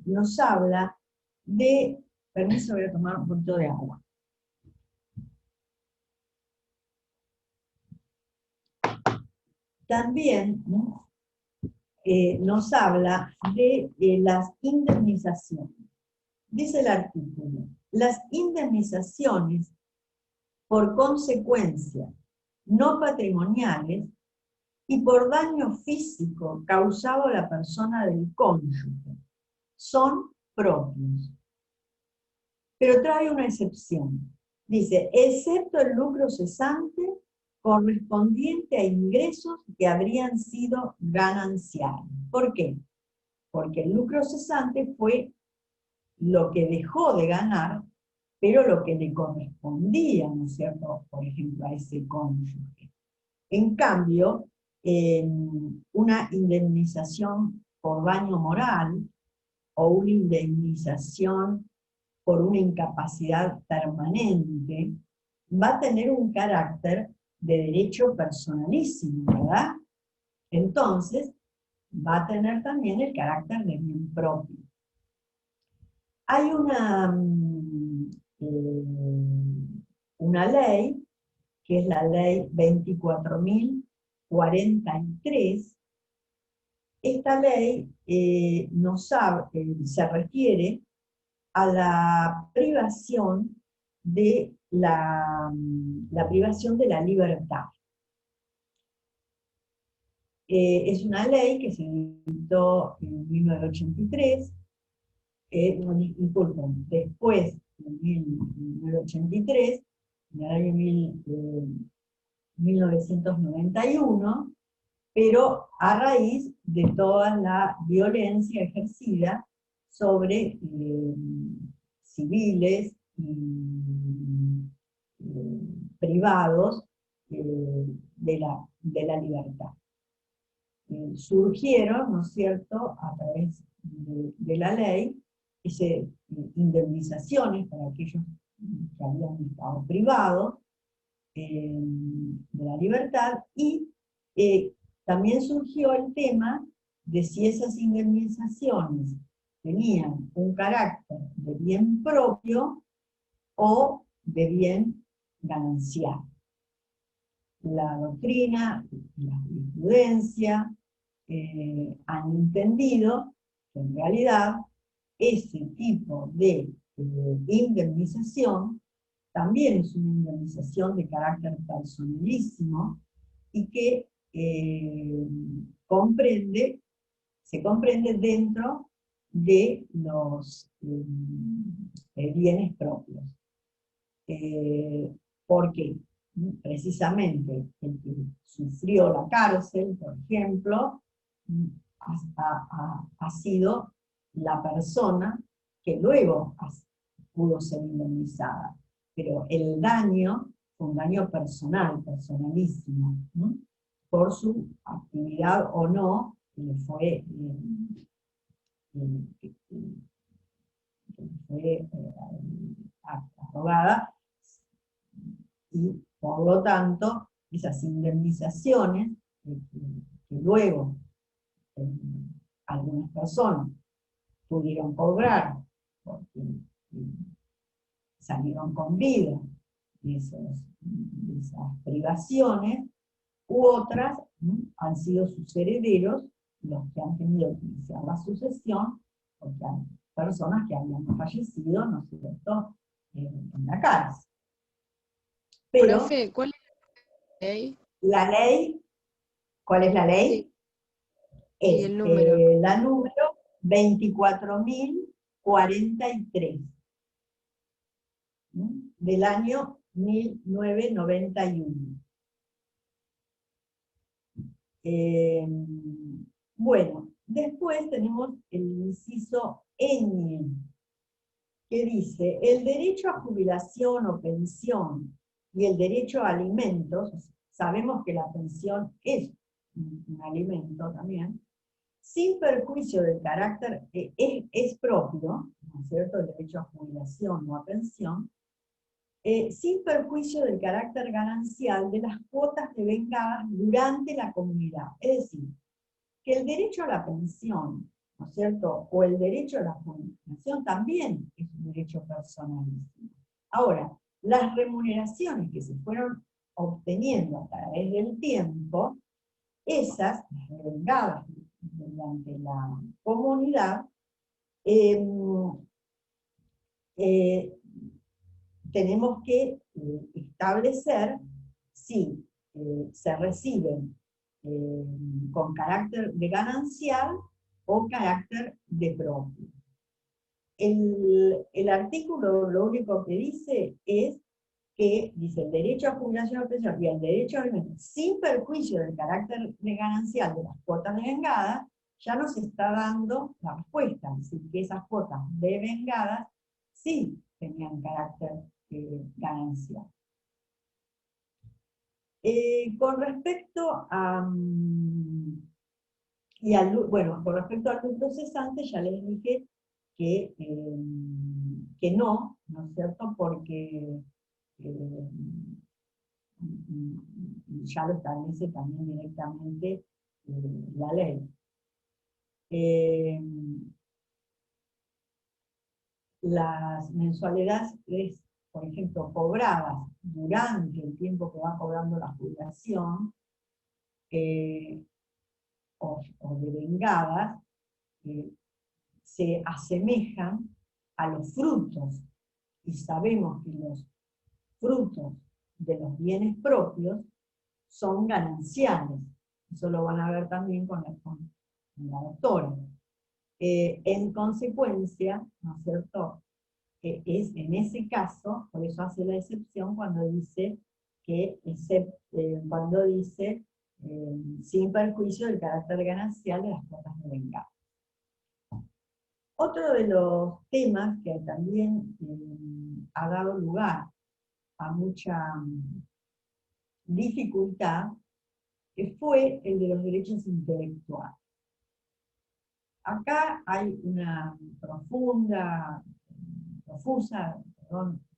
nos habla de, permiso, voy a tomar un poquito de agua. También nos habla de las indemnizaciones. Dice el artículo, las indemnizaciones por consecuencias no patrimoniales y por daño físico causado a la persona del cónyuge son propios. Pero trae una excepción. Dice, excepto el lucro cesante correspondiente a ingresos que habrían sido gananciales. ¿Por qué? Porque el lucro cesante fue lo que dejó de ganar, pero lo que le correspondía, ¿no es cierto?, por ejemplo, a ese cónyuge. En cambio, una indemnización por daño moral o una indemnización por una incapacidad permanente, va a tener un carácter de derecho personalísimo, ¿verdad? Entonces, va a tener también el carácter de bien propio. Hay una ley, que es la ley 24.043. Esta ley se refiere a la privación de la privación de la libertad. Es una ley que se dictó en 1983, disculpen, después de 1983, en el año 1991, pero a raíz de toda la violencia ejercida sobre civiles y privados de la libertad. Surgieron, ¿no es cierto?, a través de la ley, indemnizaciones para aquellos que habían estado privados de la libertad, y también surgió el tema de si esas indemnizaciones tenían un carácter de bien propio o de bien ganancial. La doctrina y la jurisprudencia han entendido que en realidad ese tipo de indemnización también es una indemnización de carácter personalísimo y que se comprende dentro de los bienes propios. ¿Por qué? Precisamente el que sufrió la cárcel, por ejemplo, ha sido la persona que luego pudo ser indemnizada. Pero el daño fue un daño personal, personalísimo, ¿no?, por su actividad o no, que le fue arrogada, y por lo tanto esas indemnizaciones que luego algunas personas pudieron cobrar porque salieron con vida de esas privaciones, u otras han sido sus herederos los que han tenido que iniciar la sucesión, porque hay personas que habían fallecido, ¿no es cierto?, en la cárcel. Pero, Profe, ¿cuál es la ley? la ley, ¿cuál es la ley? Sí, Es y el número. la número 24.043, del año 1991. Bueno, después tenemos el inciso N, que dice: el derecho a jubilación o pensión y el derecho a alimentos, sabemos que la pensión es un alimento también, sin perjuicio del carácter, es propio, ¿no es cierto?, el derecho a jubilación o a pensión, sin perjuicio del carácter ganancial de las cuotas devengadas durante la comunidad. Es decir, que el derecho a la pensión, ¿no es cierto?, o el derecho a la jubilación también es un derecho personalísimo. Ahora, las remuneraciones que se fueron obteniendo a través del tiempo, esas, devengadas durante la comunidad, tenemos que establecer si se reciben con carácter de ganancial o carácter de propio. El artículo lo único que dice es que dice el derecho a jubilación o pensión y el derecho a alimentos, sin perjuicio del carácter de ganancial de las cuotas devengadas, ya nos está dando la respuesta, es decir, que esas cuotas devengadas sí tenían carácter ganancial. Con respecto a con respecto al lucro cesante, ya les dije que no, ¿no es cierto?, porque ya lo establece también directamente la ley. Las mensualidades, por ejemplo, cobradas durante el tiempo que va cobrando la jubilación, o devengadas, se asemejan a los frutos, y sabemos que los frutos de los bienes propios son gananciales. Eso lo van a ver también con la doctora. En consecuencia, ¿no es cierto?, es en ese caso, por eso hace la excepción cuando dice sin perjuicio del carácter ganancial de las cuotas de vengada. Otro de los temas que también ha dado lugar a mucha dificultad fue el de los derechos intelectuales. Acá hay una profusa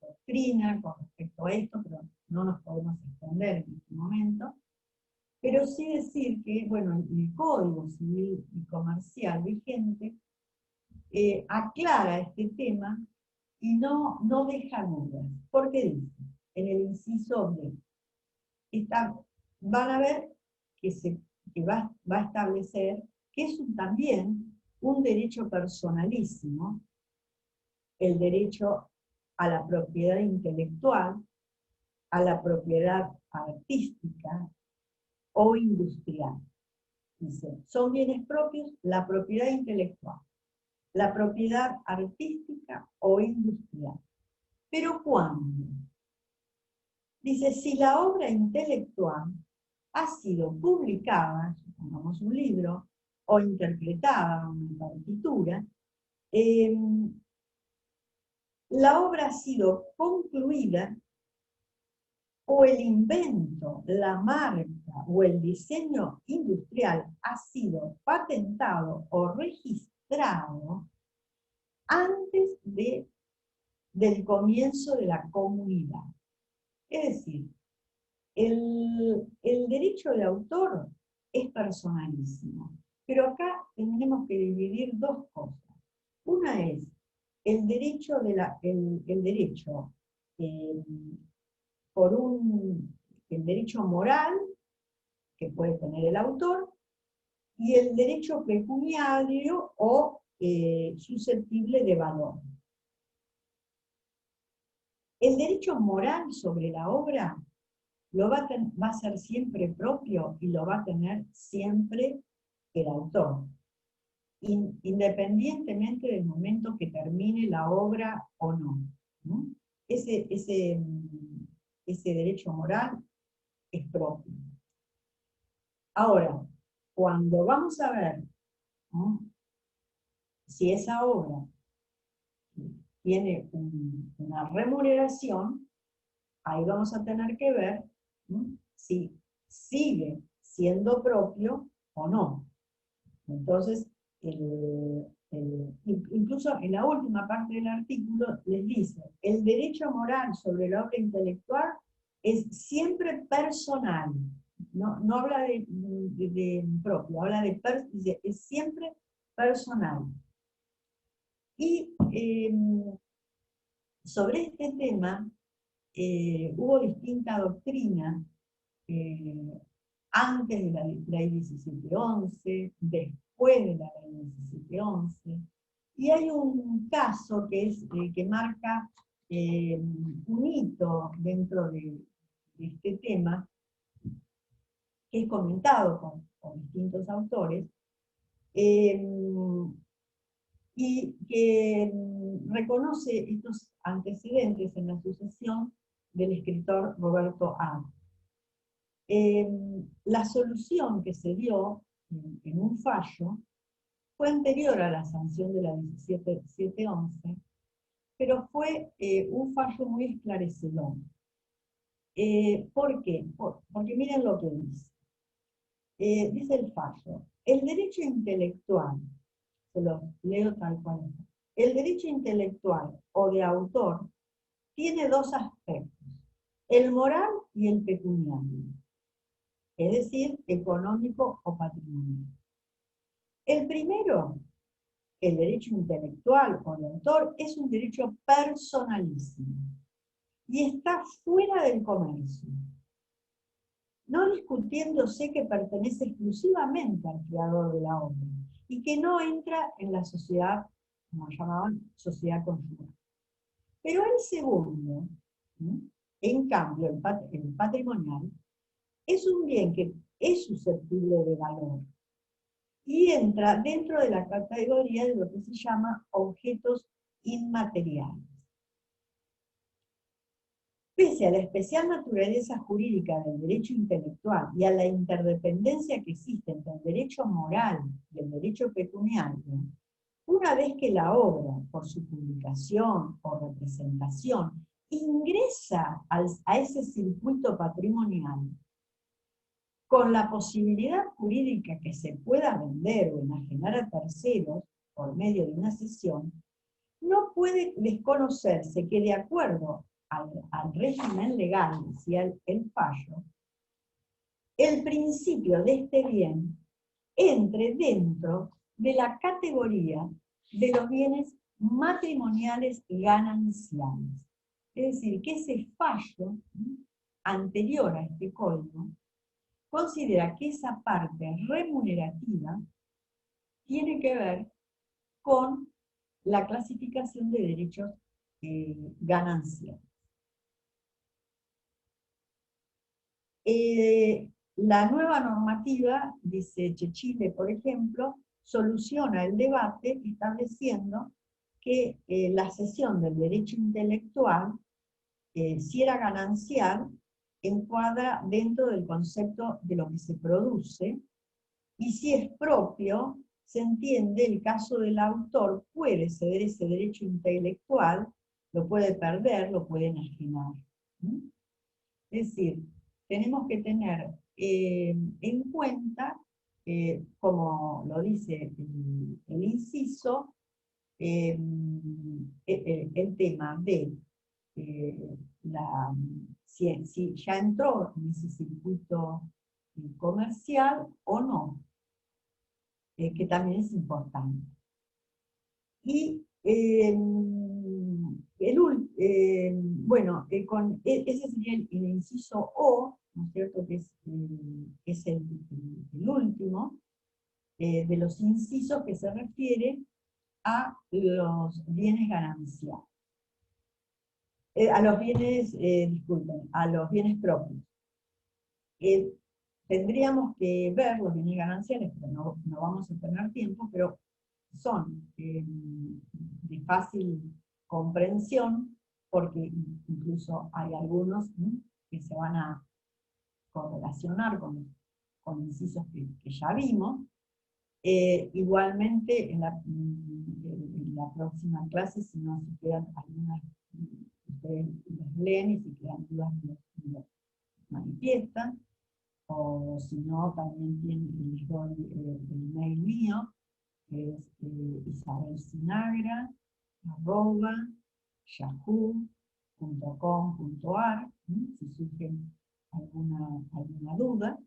doctrina con respecto a esto, pero no nos podemos extender en este momento. Pero sí decir que, bueno, el Código Civil y Comercial vigente aclara este tema y no deja dudas. ¿Por qué dice? En el inciso B, van a ver que va a establecer que es también un derecho personalísimo, el derecho a la propiedad intelectual, a la propiedad artística o industrial. Dice, son bienes propios la propiedad intelectual, la propiedad artística o industrial. ¿Pero cuándo? Dice, si la obra intelectual ha sido publicada, supongamos un libro, o interpretada, una partitura, la obra ha sido concluida, o el invento, la marca o el diseño industrial ha sido patentado o registrado antes del comienzo de la comunidad. Es decir, el derecho de autor es personalísimo, pero acá tenemos que dividir dos cosas. Una es el derecho el derecho moral que puede tener el autor, y el derecho pecuniario o susceptible de valor. El derecho moral sobre la obra va a ser siempre propio y lo va a tener siempre el autor, independientemente del momento que termine la obra o no, ¿no? Ese derecho moral es propio. Ahora, cuando vamos a ver, ¿no?, si esa obra tiene una remuneración, ahí vamos a tener que ver, ¿no?, si sigue siendo propio o no. Entonces, incluso en la última parte del artículo les dice, el derecho moral sobre la obra intelectual es siempre personal. No habla de propio, habla dice, es siempre personal. Y sobre este tema hubo distinta doctrina antes de la ley 1711, después de la ley 1711, y hay un caso que marca un hito dentro de este tema, que he comentado con distintos autores, y que reconoce estos antecedentes en la sucesión del escritor Roberto A. La solución que se dio en un fallo fue anterior a la sanción de la 1711, pero fue un fallo muy esclarecedor. ¿Por qué? Porque miren lo que dice. Dice el fallo, el derecho intelectual, se lo leo tal cual, el derecho intelectual o de autor tiene dos aspectos, el moral y el pecuniario. es decir, económico o patrimonial. El primero, el derecho intelectual o de autor, es un derecho personalísimo y está fuera del comercio, no discutiéndose que pertenece exclusivamente al creador de la obra y que no entra en la sociedad, como llamaban, sociedad conyugal. Pero el segundo, ¿sí? En cambio, el patrimonial, es un bien que es susceptible de valor y entra dentro de la categoría de lo que se llama objetos inmateriales. Pese a la especial naturaleza jurídica del derecho intelectual y a la interdependencia que existe entre el derecho moral y el derecho pecuniario, una vez que la obra, por su publicación o representación, ingresa a ese circuito patrimonial, con la posibilidad jurídica que se pueda vender o enajenar a terceros por medio de una cesión, no puede desconocerse que de acuerdo al régimen legal, decía el fallo, el principio de este bien entre dentro de la categoría de los bienes matrimoniales gananciales. Es decir, que ese fallo anterior a este código considera que esa parte remunerativa tiene que ver con la clasificación de derechos gananciales. La nueva normativa, dice Chechile, por ejemplo, soluciona el debate estableciendo que la cesión del derecho intelectual, si era ganancial, encuadra dentro del concepto de lo que se produce, y si es propio, se entiende el caso del autor puede ceder ese derecho intelectual, lo puede perder, lo puede enajenar. Es decir, tenemos que tener en cuenta, como lo dice el inciso, el tema de si ya entró en ese circuito comercial o no, que también es importante. Y ese sería el inciso O, ¿no es cierto?, que es el último de los incisos que se refiere a los bienes gananciales. A los bienes, a los bienes propios. Tendríamos que ver los bienes gananciales, pero no vamos a tener tiempo, pero son de fácil comprensión, porque incluso hay algunos que se van a correlacionar con incisos que ya vimos. Igualmente, en la próxima clase, si no se quedan algunas, ustedes los leen y si quedan dudas los manifiestan, o si no, también les doy el mail mío, que es isabelsinagara@yahoo.com.ar, si surge alguna duda.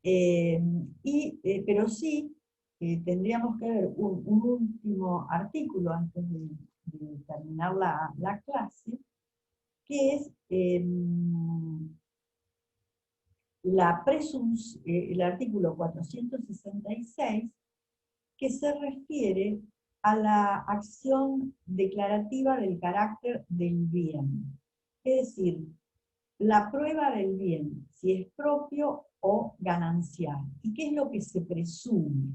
Pero sí, tendríamos que ver un último artículo antes de terminar la clase, que es el artículo 466, que se refiere a la acción declarativa del carácter del bien. Es decir, la prueba del bien, si es propio o ganancial. ¿Y qué es lo que se presume?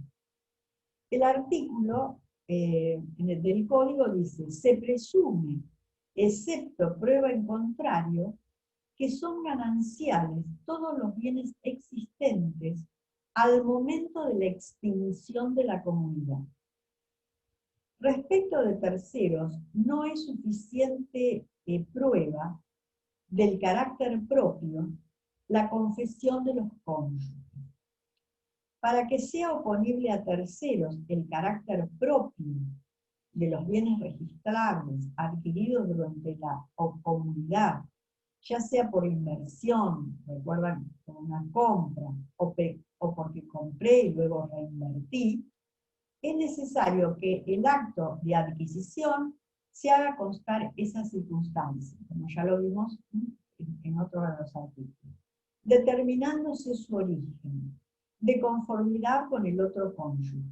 El artículo del código dice, se presume, excepto prueba en contrario, que son gananciales todos los bienes existentes al momento de la extinción de la comunidad. Respecto de terceros, no es suficiente prueba del carácter propio la confesión de los cónyuges. Para que sea oponible a terceros el carácter propio de los bienes registrables adquiridos durante la comunidad ya sea por inversión, recuerdan, por una compra, o porque compré y luego reinvertí, es necesario que el acto de adquisición se haga constar esa circunstancia, como ya lo vimos en otro de los artículos, determinándose su origen, de conformidad con el otro cónyuge.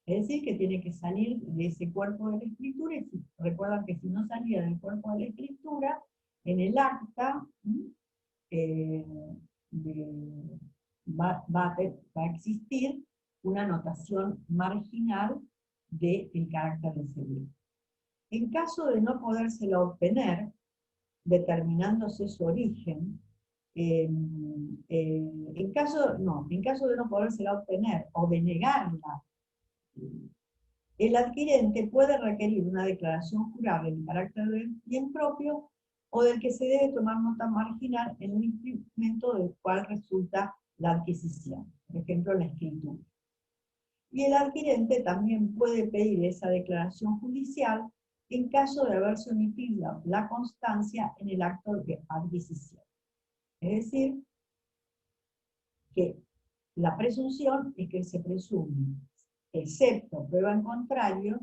Es decir, que tiene que salir de ese cuerpo de la escritura, y recuerdan que si no salía del cuerpo de la escritura, en el acta va a existir una anotación marginal del carácter del seguro. En caso de no podérsela obtener, determinándose su origen, en caso de no podérsela obtener o de negarla, el adquirente puede requerir una declaración jurable en carácter de bien propio o del que se debe tomar nota marginal en un instrumento del cual resulta la adquisición, por ejemplo la escritura. Y el adquirente también puede pedir esa declaración judicial en caso de haberse omitido la constancia en el acto de adquisición. Es decir, que la presunción es que se presume, excepto prueba en contrario,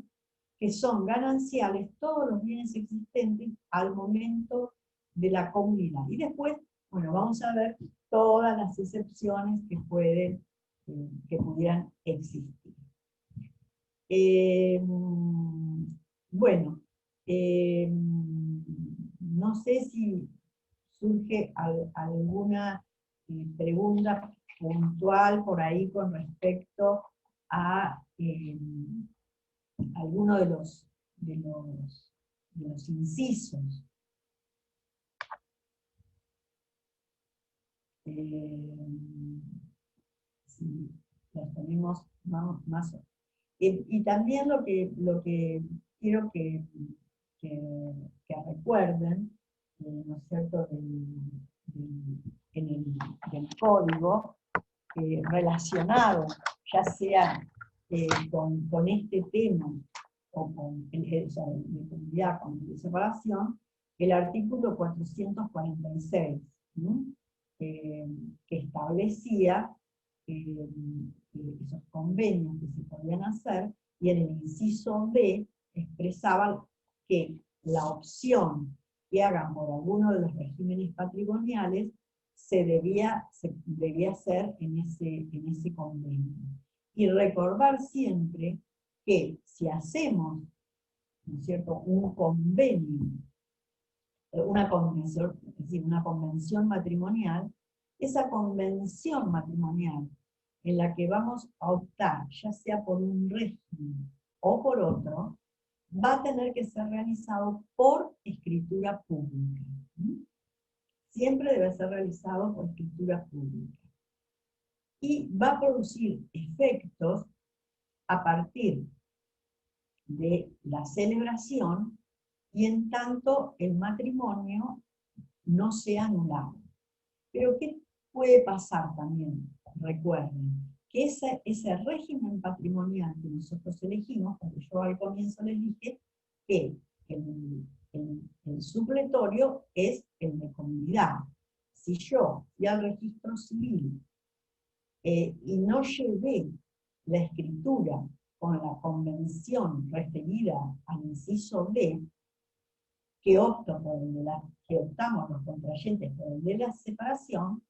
que son gananciales todos los bienes existentes al momento de la comunidad. Y después, bueno, vamos a ver todas las excepciones que pudieran existir. Bueno, no sé si surge alguna pregunta puntual por ahí con respecto a alguno de los incisos. Sí, los tenemos más. Y también lo que quiero que recuerden, ¿no es cierto?, del código, relacionado, ya sea con este tema, o con de comunidad, con el de separación, el artículo 446, ¿no? Que establecía esos convenios que se podían hacer, y en el inciso B expresaba que la opción que hagan por alguno de los regímenes patrimoniales debía hacer en ese convenio. Y recordar siempre que si hacemos, ¿no es cierto?, un convenio, una convención, es decir, una convención matrimonial, esa convención matrimonial en la que vamos a optar, ya sea por un régimen o por otro, va a tener que ser realizado por escritura pública. Siempre debe ser realizado por escritura pública. Y va a producir efectos a partir de la celebración, y en tanto el matrimonio no sea anulado. Pero ¿qué puede pasar también? Recuerden que ese régimen patrimonial que nosotros elegimos, porque yo al comienzo les dije que el supletorio es el de comunidad. Si yo fui al registro civil y no llevé la escritura con la convención referida al inciso B, que optamos los contrayentes por el de la separación,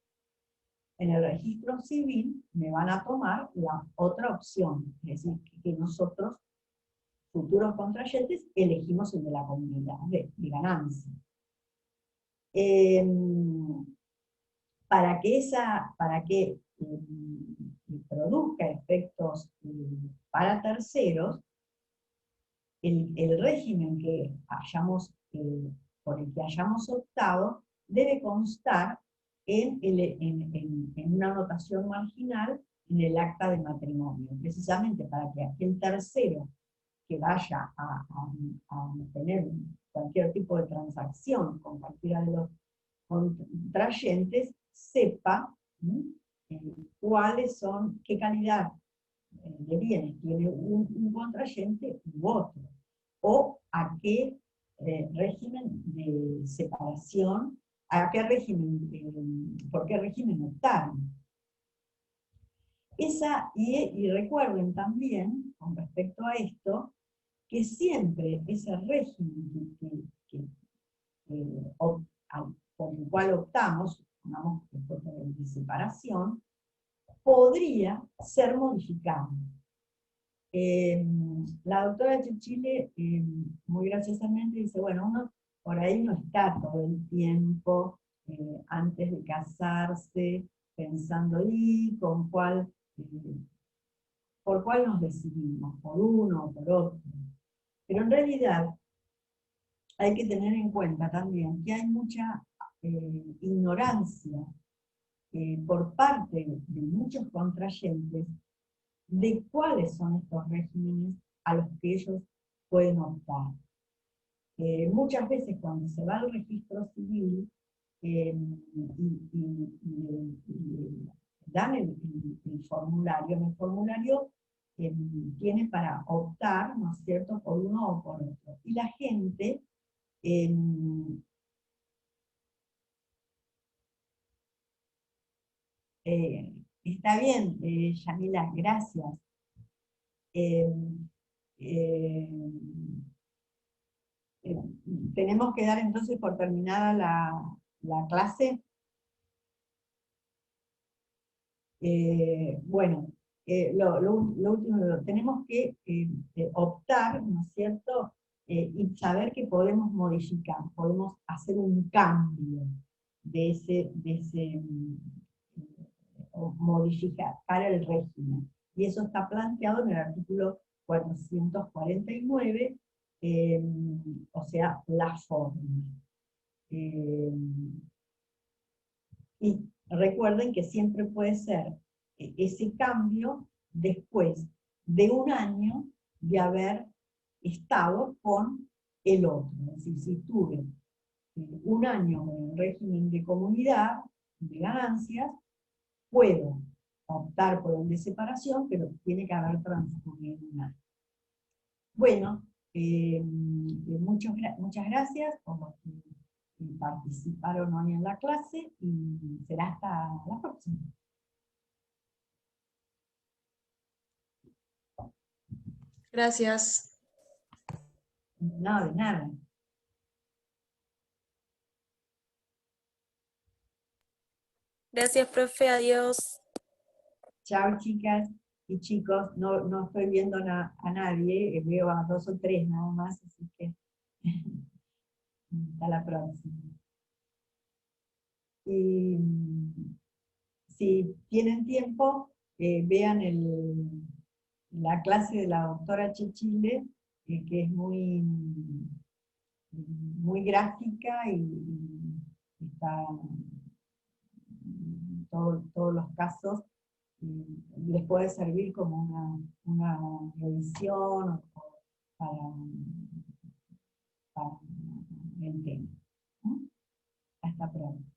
en el registro civil me van a tomar la otra opción, es decir, que nosotros, futuros contrayentes, elegimos el de la comunidad de ganancia. Para que produzca efectos para terceros, el régimen por el que hayamos optado debe constar en una anotación marginal en el acta de matrimonio, precisamente para que aquel tercero que vaya a tener cualquier tipo de transacción con cualquiera de los contrayentes sepa qué calidad de bienes tiene un contrayente u otro, o a qué régimen de separación ¿A qué régimen, por qué régimen optaron? Y recuerden también, con respecto a esto, que siempre ese régimen por el cual optamos, supongamos que fue de separación, podría ser modificado. La doctora Chichile, muy graciosamente, dice, bueno, uno por ahí no está todo el tiempo antes de casarse pensando, ¿y con cuál, por cuál nos decidimos? ¿Por uno o por otro? Pero en realidad hay que tener en cuenta también que hay mucha ignorancia por parte de muchos contrayentes de cuáles son estos regímenes a los que ellos pueden optar. Muchas veces cuando se va al registro civil y dan el formulario, en el formulario tiene para optar, ¿no es cierto?, por uno o por otro. Y la gente está bien, Yamila, gracias. Tenemos que dar entonces por terminada la clase. Bueno, lo último, tenemos que optar, ¿no es cierto?, y saber que podemos modificar, podemos hacer un cambio de ese o modificar para el régimen. Y eso está planteado en el artículo 449, o sea, la forma. Y recuerden que siempre puede ser ese cambio después de un año de haber estado con el otro. Es decir, si tuve un año en el régimen de comunidad, de ganancias, puedo optar por el de separación, pero tiene que haber transcurrido un año. Bueno, muchas gracias por los que participaron hoy en la clase y será hasta la próxima. Gracias. No, de nada. Gracias, profe. Adiós. Chao, chicas y chicos. No estoy viendo a nadie, veo a 2 o 3 nada más, así que hasta la próxima. Y si tienen tiempo, vean la clase de la doctora Chichile, que es muy gráfica y está todos los casos, les puede servir como una revisión para el tema. Hasta pronto.